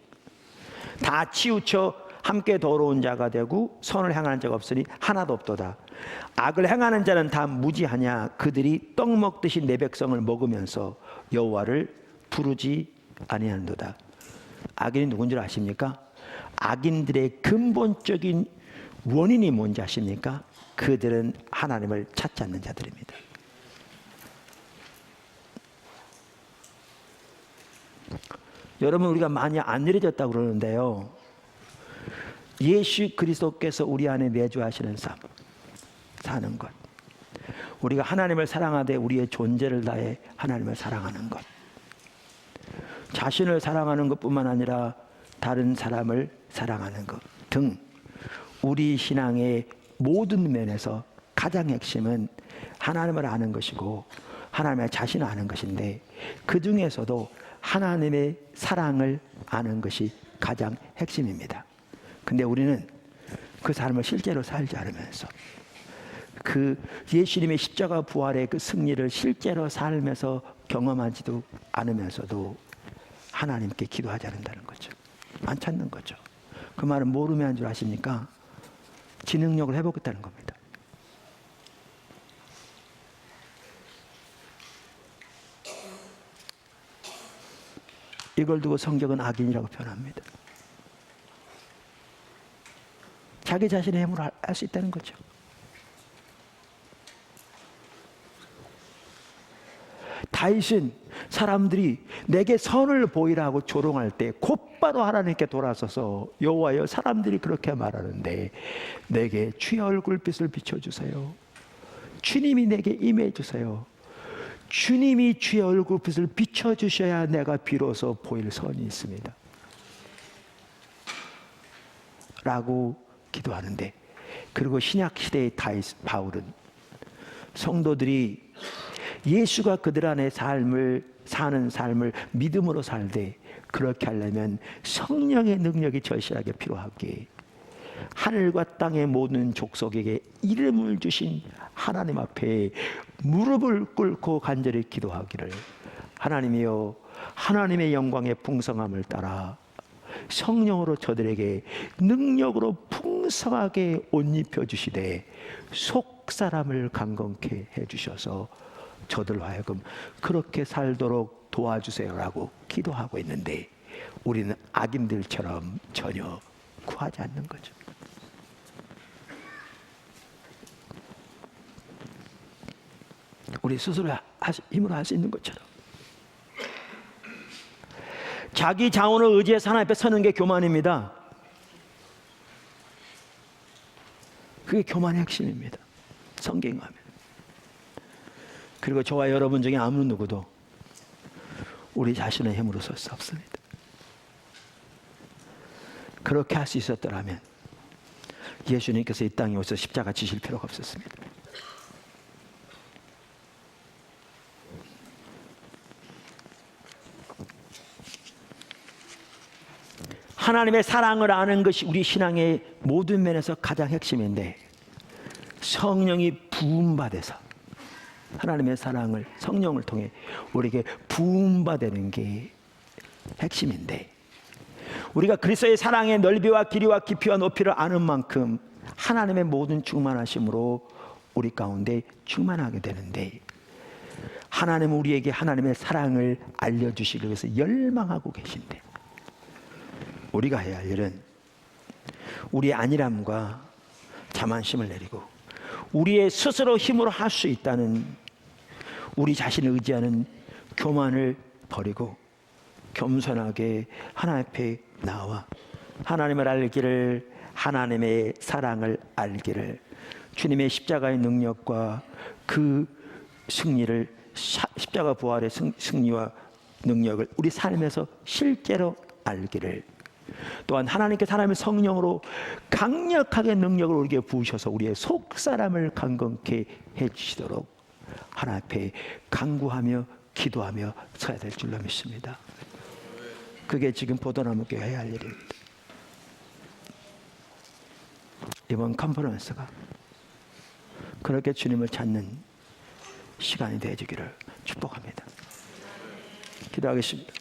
다 치우쳐 함께 더러운 자가 되고 선을 행하는 자가 없으니 하나도 없도다. 악을 행하는 자는 다 무지하냐. 그들이 떡 먹듯이 내 백성을 먹으면서 여호와를 부르지 아니하는도다. 악인이 누군 줄 아십니까? 악인들의 근본적인 원인이 뭔지 아십니까? 그들은 하나님을 찾지 않는 자들입니다. 여러분, 우리가 많이 안 이루어졌다고 그러는데요, 예수 그리스도께서 우리 안에 내주하시는 삶 사는 것, 우리가 하나님을 사랑하되 우리의 존재를 다해 하나님을 사랑하는 것, 자신을 사랑하는 것뿐만 아니라 다른 사람을 사랑하는 것 등 우리 신앙의 모든 면에서 가장 핵심은 하나님을 아는 것이고 하나님의 자신을 아는 것인데, 그 중에서도 하나님의 사랑을 아는 것이 가장 핵심입니다. 근데 우리는 그 삶을 실제로 살지 않으면서, 그 예수님의 십자가 부활의 그 승리를 실제로 살면서 경험하지도 않으면서도 하나님께 기도하지 않는다는 거죠. 안 찾는 거죠. 그 말은 뭘 의미하는 줄 아십니까? 지능력을 회복했다는 겁니다. 이걸 두고 성경은 악인이라고 표현합니다. 자기 자신의 힘으로 할 수 있다는 거죠. 다윗은 사람들이 내게 선을 보이라고 조롱할 때 곧바로 하나님께 돌아서서 여호와여, 사람들이 그렇게 말하는데 내게 주의 얼굴빛을 비춰주세요. 주님이 내게 임해주세요. 주님이 주의 얼굴빛을 비춰주셔야 내가 비로소 보일 선이 있습니다 라고 기도하는데, 그리고 신약시대의 바울은 성도들이 예수가 그들 안에 사는 삶을 믿음으로 살되, 그렇게 하려면 성령의 능력이 절실하게 필요하기에 하늘과 땅의 모든 족속에게 이름을 주신 하나님 앞에 무릎을 꿇고 간절히 기도하기를, 하나님이여, 하나님의 영광의 풍성함을 따라 성령으로 저들에게 능력으로 풍성하게 옷 입혀 주시되 속 사람을 강건케 해 주셔서 저들 하여금 그렇게 살도록 도와주세요라고 기도하고 있는데, 우리는 악인들처럼 전혀 구하지 않는 거죠. 우리 스스로 힘으로 할 수 있는 것처럼 자기 자원을 의지해서 하나님 앞에 서는 게 교만입니다. 그게 교만의 핵심입니다. 성경하면. 그리고 저와 여러분 중에 아무 누구도 우리 자신의 힘으로 설 수 없습니다. 그렇게 할 수 있었더라면 예수님께서 이 땅에 오셔서 십자가 지실 필요가 없었습니다. 하나님의 사랑을 아는 것이 우리 신앙의 모든 면에서 가장 핵심인데, 성령이 부음받아서 하나님의 사랑을 성령을 통해 우리에게 부음받는 게 핵심인데, 우리가 그리스도의 사랑의 넓이와 길이와 깊이와 높이를 아는 만큼 하나님의 모든 충만하심으로 우리 가운데 충만하게 되는데, 하나님은 우리에게 하나님의 사랑을 알려주시기 위해서 열망하고 계신데, 우리가 해야 할 일은 우리의 안일함과 자만심을 내리고 우리의 스스로 힘으로 할 수 있다는 우리 자신을 의지하는 교만을 버리고 겸손하게 하나님 앞에 나와 하나님을 알기를, 하나님의 사랑을 알기를, 주님의 십자가의 능력과 그 승리를, 십자가 부활의 승리와 능력을 우리 삶에서 실제로 알기를, 또한 하나님께서 하나님의 성령으로 강력하게 능력을 우리에게 부으셔서 우리의 속사람을 강건케 해주시도록 하나님 앞에 간구하며 기도하며 서야 될 줄로 믿습니다. 그게 지금 보도나무교회 해야 할 일입니다. 이번 컨퍼런스가 그렇게 주님을 찾는 시간이 되어주기를 축복합니다. 기도하겠습니다.